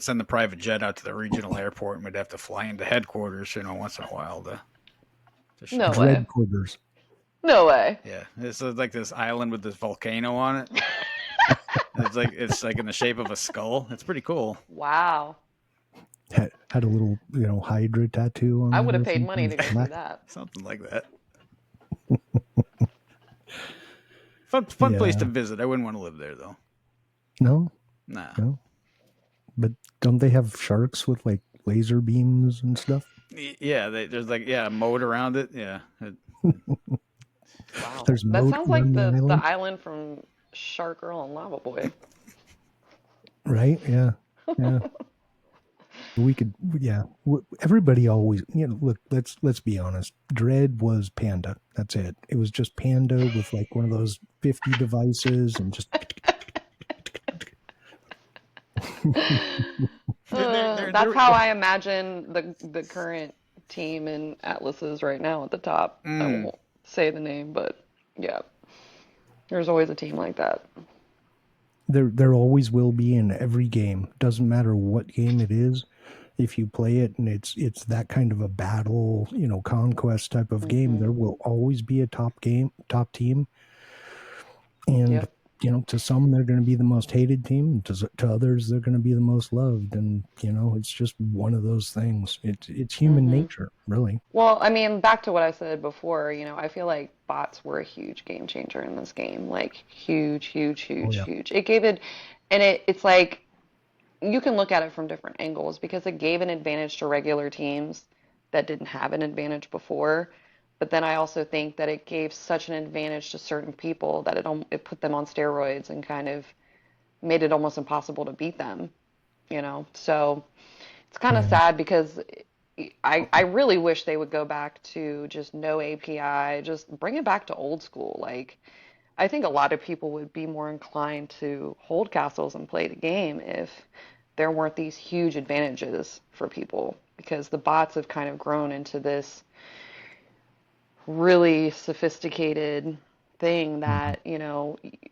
send the private jet out to the regional airport, and we'd have to fly into headquarters, once in a while to show No up. way. Dread quarters. No way. Yeah, it's like this island with this volcano on it. It's like in the shape of a skull. It's pretty cool. Wow. Had a little Hydra tattoo on I it would have or paid money something. to go see that. Something like that. Fun place to Yeah. visit. I wouldn't want to live there though. No, Nah. no. But don't they have sharks with like laser beams and stuff? Yeah, there's a moat around it. Yeah. Wow. There's That moat sounds like around the the island, island from Shark Girl and Lava Boy. right? Yeah, yeah. We could, yeah. Everybody always, look. Let's be honest. Dread was Panda. That's it. It was just Panda with like one of those 50 devices and just. That's how I imagine the current team in Atlas's right now at the top. I Mm. won't say the name, but yeah, there's always a team like that. There always will be in every game. Doesn't matter what game it is. If you play it and it's that kind of a battle, conquest type of game, Hmm. there will always be a top team. And Yep. to some they're going to be the most hated team, to others they're going to be the most loved, and it's just one of those things. It's human Hmm. nature, really. Well, I mean, back to what I said before, I feel like bots were a huge game changer in this game. Like huge, huge, Oh huge, yeah. huge. It gave it, and it's like you can look at it from different angles because it gave an advantage to regular teams that didn't have an advantage before. But then I also think that it gave such an advantage to certain people that it put them on steroids and kind of made it almost impossible to beat them. So it's kind of Yeah. sad because I really wish they would go back to just no API, just bring it back to old school. Like I think a lot of people would be more inclined to hold castles and play the game if there weren't these huge advantages for people because the bots have kind of grown into this really sophisticated thing Mhm. that,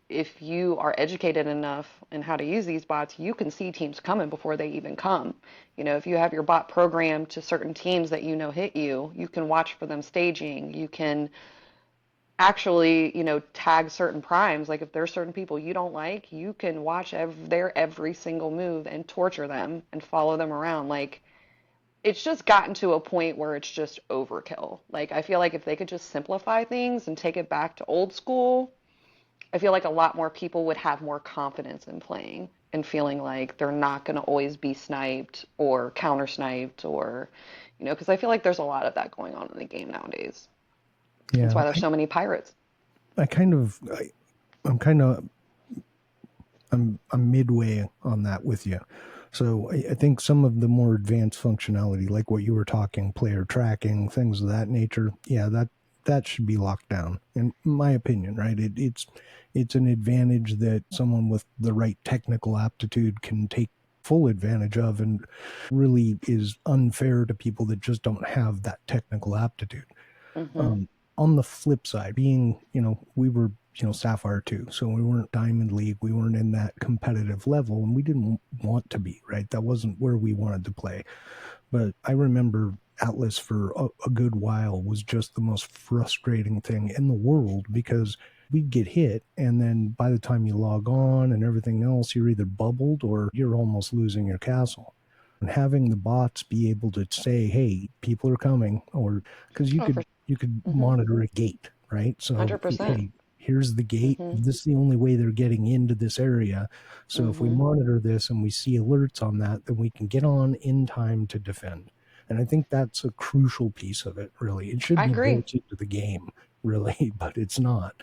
if you are educated enough in how to use these bots, you can see teams coming before they even come. If you have your bot programmed to certain teams that hit you, you can watch for them staging. You can actually, tag certain primes. Like if there's certain people you don't like, you can watch their every single move and torture them and follow them around. Like it's just gotten to a point where it's just overkill. Like I feel like if they could just simplify things and take it back to old school, I feel like a lot more people would have more confidence in playing and feeling like they're not going to always be sniped or counter sniped or, because I feel like there's a lot of that going on in the game nowadays. That's why Yeah. there's so many pirates. I kind of I'm kind of I'm midway on that with you. So I think some of the more advanced functionality, like what you were talking, player tracking, things of that nature, yeah, that should be locked down. In my opinion, right? It's an advantage that someone with the right technical aptitude can take full advantage of, and really is unfair to people that just don't have that technical aptitude. Hmm. Um, on the flip side, being, we were Sapphire 2. So we weren't Diamond League. We weren't in that competitive level, and we didn't want to be, right? That wasn't where we wanted to play. But I remember Atlas for a good while was just the most frustrating thing in the world, because we'd get hit, and then by the time you log on and everything else, you're either bubbled or you're almost losing your castle. And having the bots be able to say, hey, people are coming, or because Oh, for you could mm-hmm, monitor a gate, right? So 100%. hey, here's the gate. Mm-hmm, This is the only way they're getting into this area. So if we mm-hmm. monitor this and we see alerts on that, then we can get on in time to defend. And I think that's a crucial piece of it, really. It should I be agree. built into the game, really, but it's not.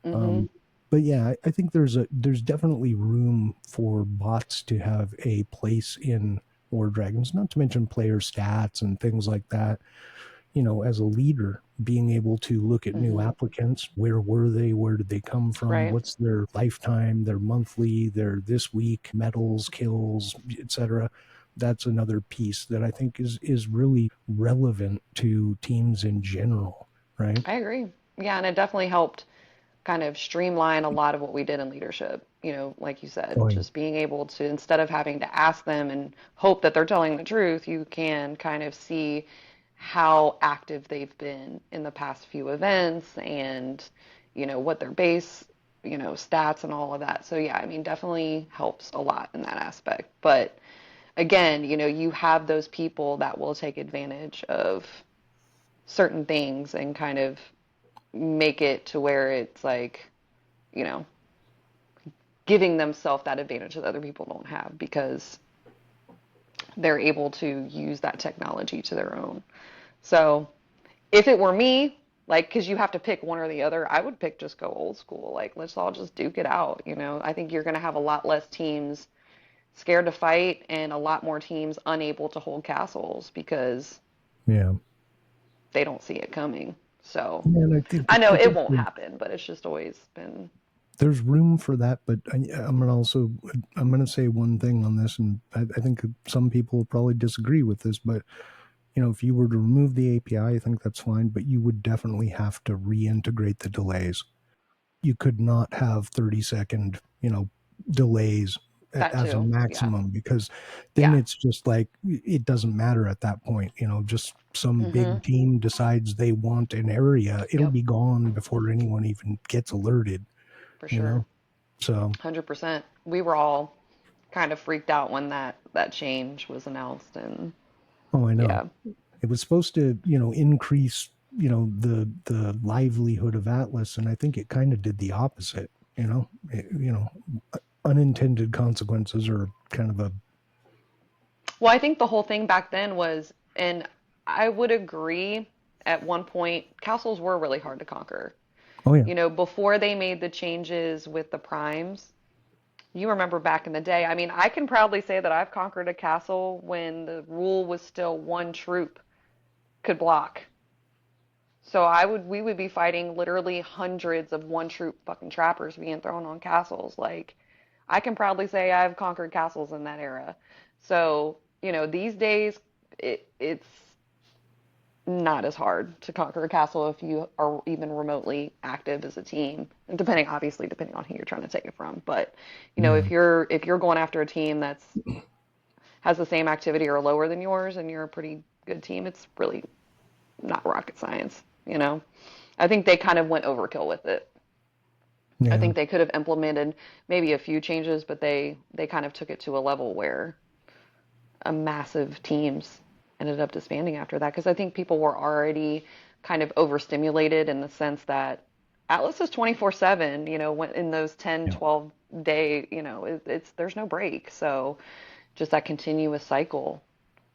Mm-hmm. But yeah, I think there's definitely room for bots to have a place in War Dragons, not to mention player stats and things like that. As a leader, being able to look at new Mm-hmm. applicants, where were they, where did they come from, Right. what's their lifetime, their monthly, their this week medals, kills, etc. That's another piece that I think is really relevant to teams in general, right? I agree. Yeah, and it definitely helped kind of streamline a lot of what we did in leadership. Like you said, Oh, yeah. just being able to, instead of having to ask them and hope that they're telling the truth, you can kind of see how active they've been in the past few events and, what their base, stats and all of that. So yeah, I mean, definitely helps a lot in that aspect. But again, you have those people that will take advantage of certain things and kind of make it to where it's like, you know, giving themselves that advantage that other people don't have because they're able to use that technology to their own. So if it were me, like, because you have to pick one or the other, I would pick just go old school. Like, let's all just duke it out. I think you're going to have a lot less teams scared to fight and a lot more teams unable to hold castles because Yeah. they don't see it coming. So Yeah, and I know I it think won't happen, but it's just always been. there's room for that, but I'm gonna say one thing on this, and I think some people will probably disagree with this, but if you were to remove the API, I think that's fine, but you would definitely have to reintegrate the delays. You could not have 30-second, delays That as a too. Yeah. maximum, because then Yeah. it's just like it doesn't matter at that point. Just some Mm-hmm. big team decides they want an area, it'll Yep. be gone before anyone even gets alerted, For you sure. know? So, 100%. We were all kind of freaked out when that change was announced and oh, I know. yeah. It was supposed to, increase, the livelihood of Atlas, and I think it kind of did the opposite, unintended consequences are kind of a. Well, I think the whole thing back then was, and I would agree at one point, castles were really hard to conquer. Oh yeah. Before they made the changes with the primes, you remember back in the day. I mean, I can proudly say that I've conquered a castle when the rule was still one troop could block. So we would be fighting literally hundreds of one troop fucking trappers being thrown on castles. Like, I can proudly say I've conquered castles in that era. So, these days it's not as hard to conquer a castle if you are even remotely active as a team. And obviously depending on who you're trying to take it from. But, Yeah. if you're going after a team that's has the same activity or lower than yours and you're a pretty good team, it's really not rocket science. I think they kind of went overkill with it. I Yeah. think they could have implemented maybe a few changes, but they kind of took it to a level where a massive teams ended up disbanding after that because I think people were already kind of overstimulated in the sense that Atlas is 24/7, when in those 10, Yeah. 12 day, it's there's no break. So just that continuous cycle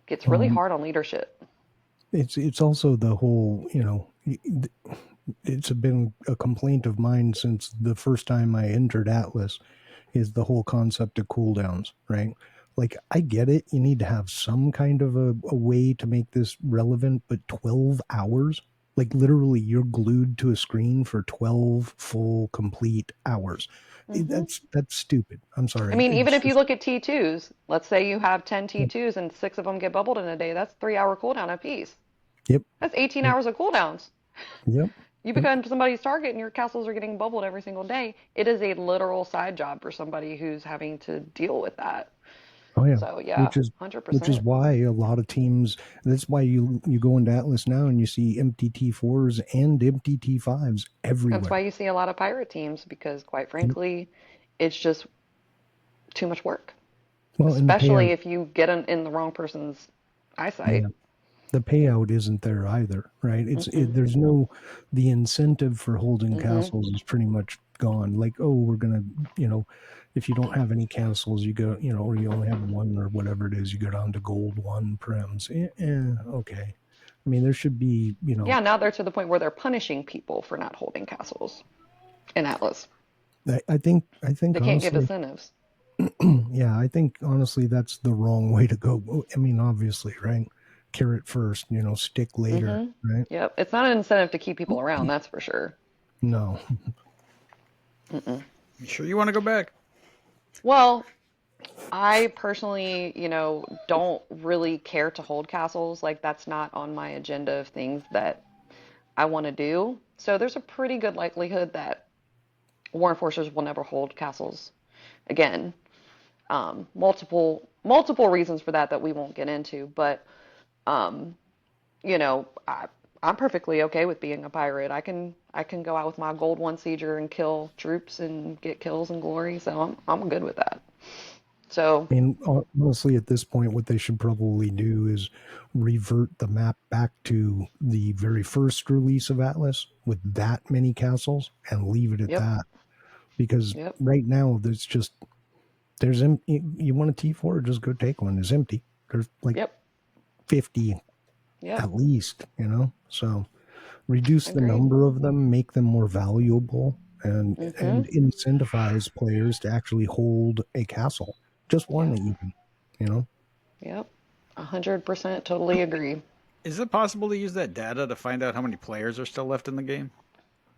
gets really Well, hard on leadership. it's also the whole, it's been a complaint of mine since the first time I entered Atlas, is the whole concept of cooldowns, right? Like, I get it. You need to have some kind of a way to make this relevant, but 12 hours? Like, literally, you're glued to a screen for 12 full, complete hours. Hmm. That's stupid. I'm I sorry. mean, even It's if you just, look at T2s, let's say you have 10 T2s and six of them get bubbled in a day, that's 3 hour cooldown apiece. yep, That's 18 yep, hours of cooldowns. yep. You become somebody's target and your castles are getting bubbled every single day. It is a literal side job for somebody who's having to deal with that. Oh yeah, So yeah, which is which is 100%. why a lot of teams. That's why you go into Atlas now and you see empty T4s and empty T5s That's why everywhere. you see a lot of pirate teams because quite frankly, it's just too much work, Well, and the especially payout, if you get in the wrong person's yeah, eyesight. the payout isn't there either, right? Mm-mm. There's no the incentive for holding Mm-hmm. castles is pretty much gone. Like, oh, we're gonna, you know, if you don't have any castles, you go, or you only have one or whatever it is, you go down to gold one prims. Okay. I mean, there should be, Yeah, now they're to the point where they're punishing people for not holding castles in Atlas. I think They can't give honestly, incentives. yeah, I think honestly that's the wrong way to go. I mean, obviously, right? Carrot first, stick later, Mm-hmm. right? Yep. It's not an incentive to keep people around, that's for sure. No. Mm-mm. You sure you want to go back? Well, I personally, don't really care to hold castles. Like, that's not on my agenda of things that I want to do. So there's a pretty good likelihood that war enforcers will never hold castles again. Multiple reasons for that we won't get into, but um, I'm perfectly okay with being a pirate. I can go out with my gold one sieger and kill troops and get kills and glory. So I'm good with that. So I mean, honestly, at this point, what they should probably do is revert the map back to the very first release of Atlas with that many castles and leave it at yep, that. Because yep, right now, you want a T4, just go take one. It's empty. There's like yep, 50 yep. at least, So reduce the Agreed. number of them, make them more valuable, Mm-hmm. and incentivize players to actually hold a castle, just one Yep, even, you know. yep. 100% totally agree. Is it possible to use that data to find out how many players are still left in the game?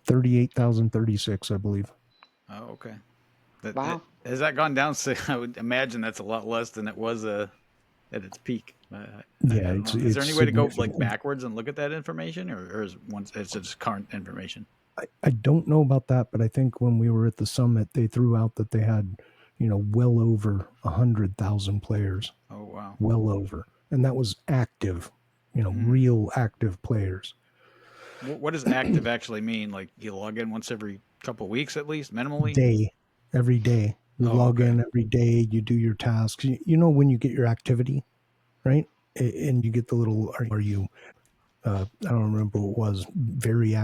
38,036, I believe. Oh, okay. Wow. Has that gone down? So I would imagine that's a lot less than it was at its peak. Yeah, I don't it's know. Is there it's any way to go like significant. backwards and look at that information, or is once it's just current information? I don't know about that, but I think when we were at the summit, they threw out that they had, well over 100,000 players, Oh wow. well over, and that was active, Mm. real active players. What does active actually mean? Like you log in once every couple of weeks at least, minimally? Day, every day. You Oh, log okay. in every day, you do your tasks. When you get your activity, right? And you get the little, are you, I don't remember what it was, very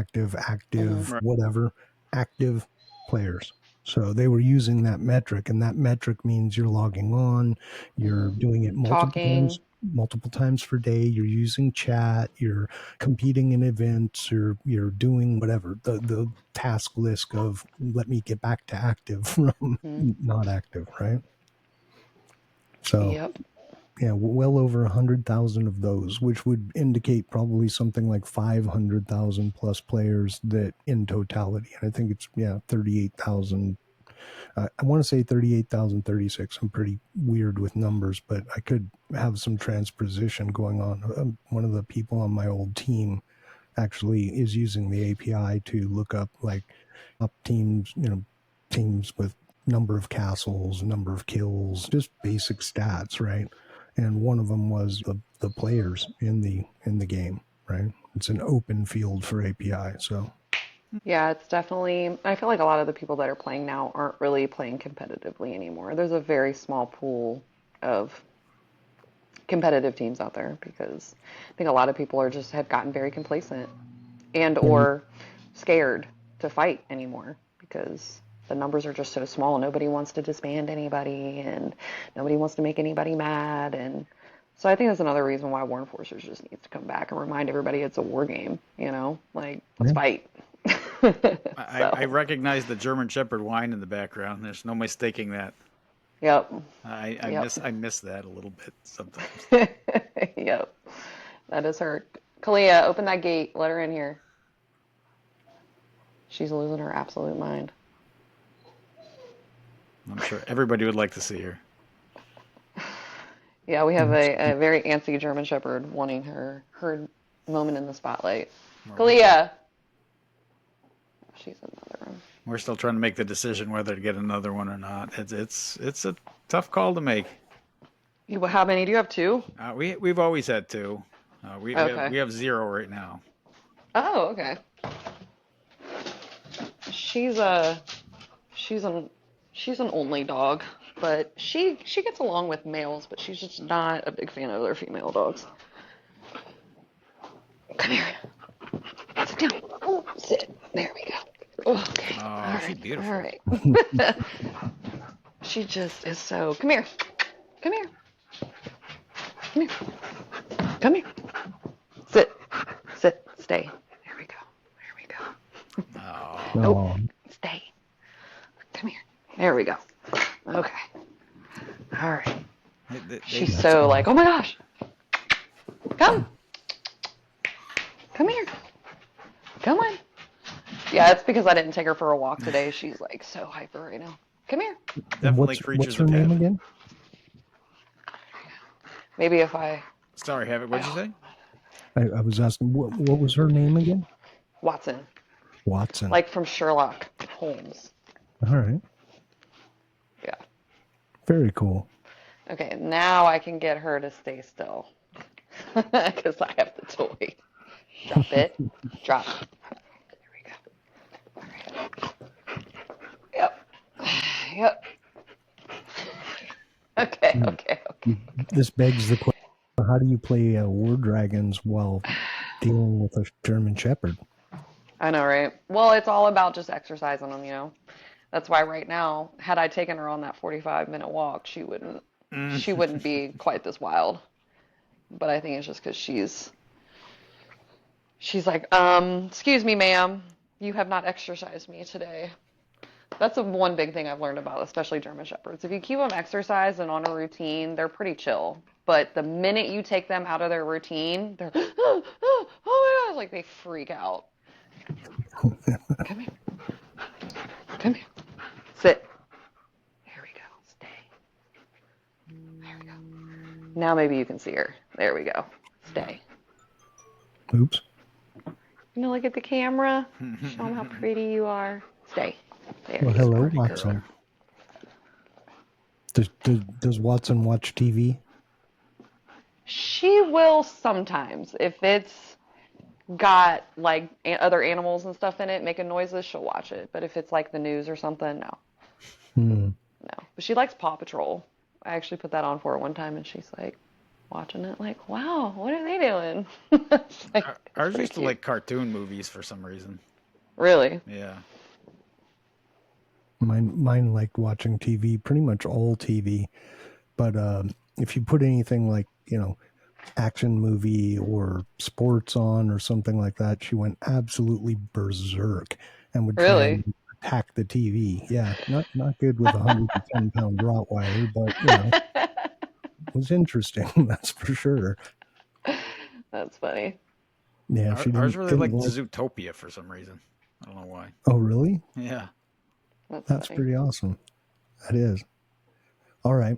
Mm-hmm. active, Right. whatever, active players. So they were using that metric, and that metric means you're logging on, you're Mm-hmm. doing it Talking. multiple times per day, you're using chat, you're competing in events, you're doing whatever. The task list of let me get back to active from Mm-hmm. not active, right? So Yep. yeah, well over 100,000 of those, which would indicate probably something like 500,000 plus players that in totality. And I think it's 38,000. I want to say 38,036. I'm pretty weird with numbers, but I could have some transposition going on. One of the people on my old team actually is using the API to look up like up teams, teams with number of castles, number of kills, just basic stats, right? And one of them was the players in the game, right? It's an open field for API, so Yeah, it's definitely, I feel like a lot of the people that are playing now aren't really playing competitively anymore. There's a very small pool of competitive teams out there because I think a lot of people are just have gotten very complacent and and or scared to fight anymore because the numbers are just so small. Nobody wants to disband anybody and nobody wants to make anybody mad. And so I think that's another reason why War Enforcers just needs to come back and remind everybody it's a war game, like let's yeah, fight. I So, recognize the German Shepherd whine in the background. There's no mistaking that. yep, I yep, miss I miss that a little bit sometimes. yep. That is her. Kalia, open that gate. Let her in here. She's losing her absolute mind. I'm sure everybody would like to see her. Yeah, we have a very antsy German Shepherd wanting her moment in the spotlight. Well, Kalia, She's in another room. We're still trying to make the decision whether to get another one or not. It's a tough call to make. How many do you have? Two? We've always had two. Okay. We have zero right now. Oh, okay. She's a she's an she's an only dog, but she gets along with males, but she's just not a big fan of their female dogs. Come here. Sit down. Oh, sit. There we go. Okay. Oh, All she's right. beautiful. All right. She just is so. Come here. Come here. Come here. Come here. Sit. Sit. Stay. There we go. There we go. Oh, Nope. Stay. Come here. There we go. Okay. All right. She's so like, oh my gosh. Come. Come here. Come on. Yeah, it's because I didn't take her for a walk today. She's like so hyper right now. Come here. definitely What's creatures her of name habit. again? Maybe if I. Sorry, Havok, what'd you say? I was asking, what was her name again? Watson. Watson. Like from Sherlock Holmes. All right. Yeah. Very cool. Okay, now I can get her to stay still. Because I have the toy. Drop it. Drop. There we go. All right. Yep. Yep. Okay, okay, okay. This begs the question, how do you play War Dragons while dealing with a German Shepherd? I know, right? Well, it's all about just exercising them, you know. That's why right now, had I taken her on that 45-minute walk, she wouldn't be quite this wild. But I think it's just because she's like, excuse me, ma'am, you have not exercised me today. That's the one big thing I've learned about, especially German Shepherds. If you keep them exercised and on a routine, they're pretty chill. But the minute you take them out of their routine, they're, oh my God, like they freak out. Come here. Come here. Sit. There we go. Stay. There we go. Now maybe you can see her. There we go. Stay. Oops. Look at the camera. Show them how pretty you are. Stay. There Well, you go. hello, Watson. Does Watson watch TV? She will sometimes. If it's got like other animals and stuff in it making noises, she'll watch it. But if it's like the news or something, no. No. But she likes Paw Patrol. I actually put that on for her one time and she's like watching it like, wow, what are they doing? Like, Ours used to like cartoon movies for some reason. Really? Yeah. Mine liked watching TV, pretty much all TV. But if you put anything like, action movie or sports on or something like that, she went absolutely berserk and would try and attack the TV. Yeah, not good with a 110-pound Rottweiler, but it was interesting, that's for sure. That's funny. Yeah, Ours really liked Zootopia for some reason. I don't know why. Oh, really? Yeah. That's pretty awesome. That is. All right.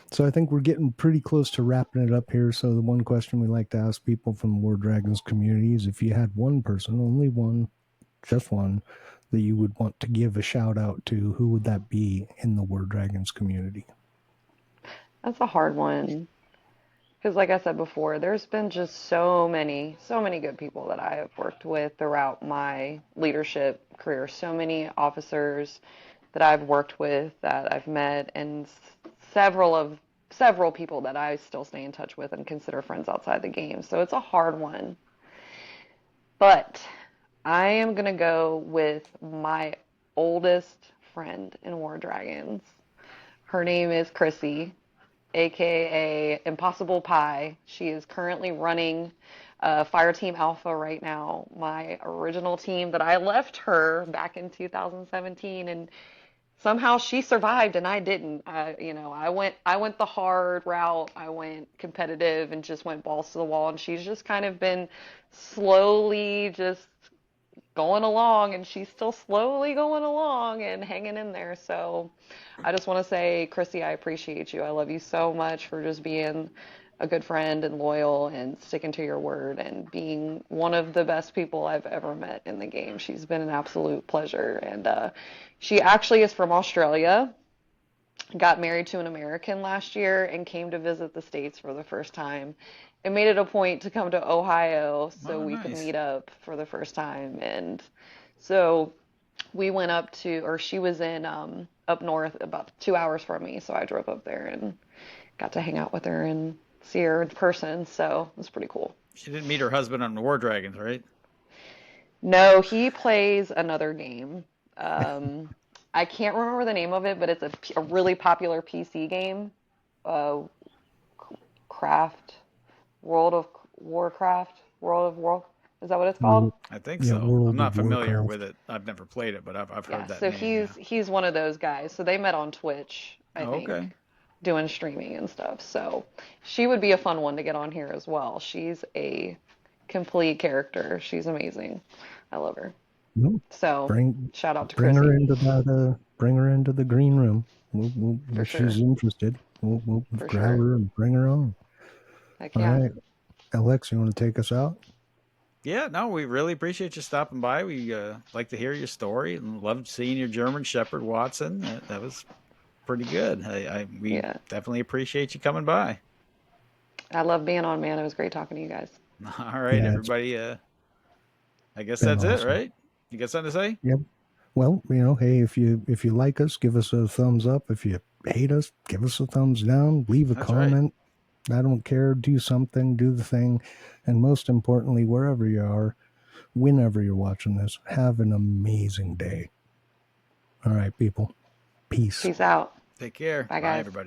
So I think we're getting pretty close to wrapping it up here. So the one question we like to ask people from the War Dragons community is if you had one person, only one, just one, that you would want to give a shout out to, who would that be in the War Dragons community? That's a hard one. Because like I said before, there's been just so many good people that I have worked with throughout my leadership career. So many officers that I've worked with, that I've met, and several people that I still stay in touch with and consider friends outside the game. So it's a hard one. But I am going to go with my oldest friend in War Dragons. Her name is Chrissy, aka Impossible Pie. She is currently running Fire Team Alpha right now, my original team that I left her back in 2017, and somehow she survived and I didn't. I went the hard route. I went competitive and just went balls to the wall, and she's just kind of been slowly just going along, and she's still slowly going along and hanging in there. So I just want to say, Chrissy, I appreciate you. I love you so much for just being a good friend and loyal and sticking to your word and being one of the best people I've ever met in the game. She's been an absolute pleasure. And she actually is from Australia, got married to an American last year, and came to visit the States for the first time. And made it a point to come to Ohio so Oh, we could nice. meet up for the first time. And so we went up to, or she was in up north about 2 hours from me. So I drove up there and got to hang out with her and see her in person. So it was pretty cool. She didn't meet her husband on the War Dragons, right? No, he plays another game. Um, I can't remember the name of it, but it's a really popular PC game. Uh, Craft, World of Warcraft, World of War. Is that what it's called? World, I think yeah, so. I'm World not of familiar with Warcraft. it. I've never played it, but I've heard Yeah, that so name. Yeah. he's one of those guys. So they met on Twitch, I Oh, okay. think, doing streaming and stuff. So she would be a fun one to get on here as well. She's a complete character. She's amazing. I love her. No, So bring shout out to bring her Chrissy into that. Bring her into the green room. for If she's sure. interested, we'll For grab sure. her and bring her on. Heck All yeah. right, Alex, you want to take us out? Yeah, no, we really appreciate you stopping by. We like to hear your story and loved seeing your German Shepherd, Watson. That was pretty good. We Yeah. definitely appreciate you coming by. I love being on, man. It was great talking to you guys. All right, Yeah, it's everybody. I guess been that's it, awesome. right? You got something to say? Yep. Well, hey, if you like us, give us a thumbs up. If you hate us, give us a thumbs down. Leave a That's right. comment. I don't care. Do something. Do the thing. And most importantly, wherever you are, whenever you're watching this, have an amazing day. All right, people. Peace. Peace out. Take care. Bye, Bye, guys. everybody.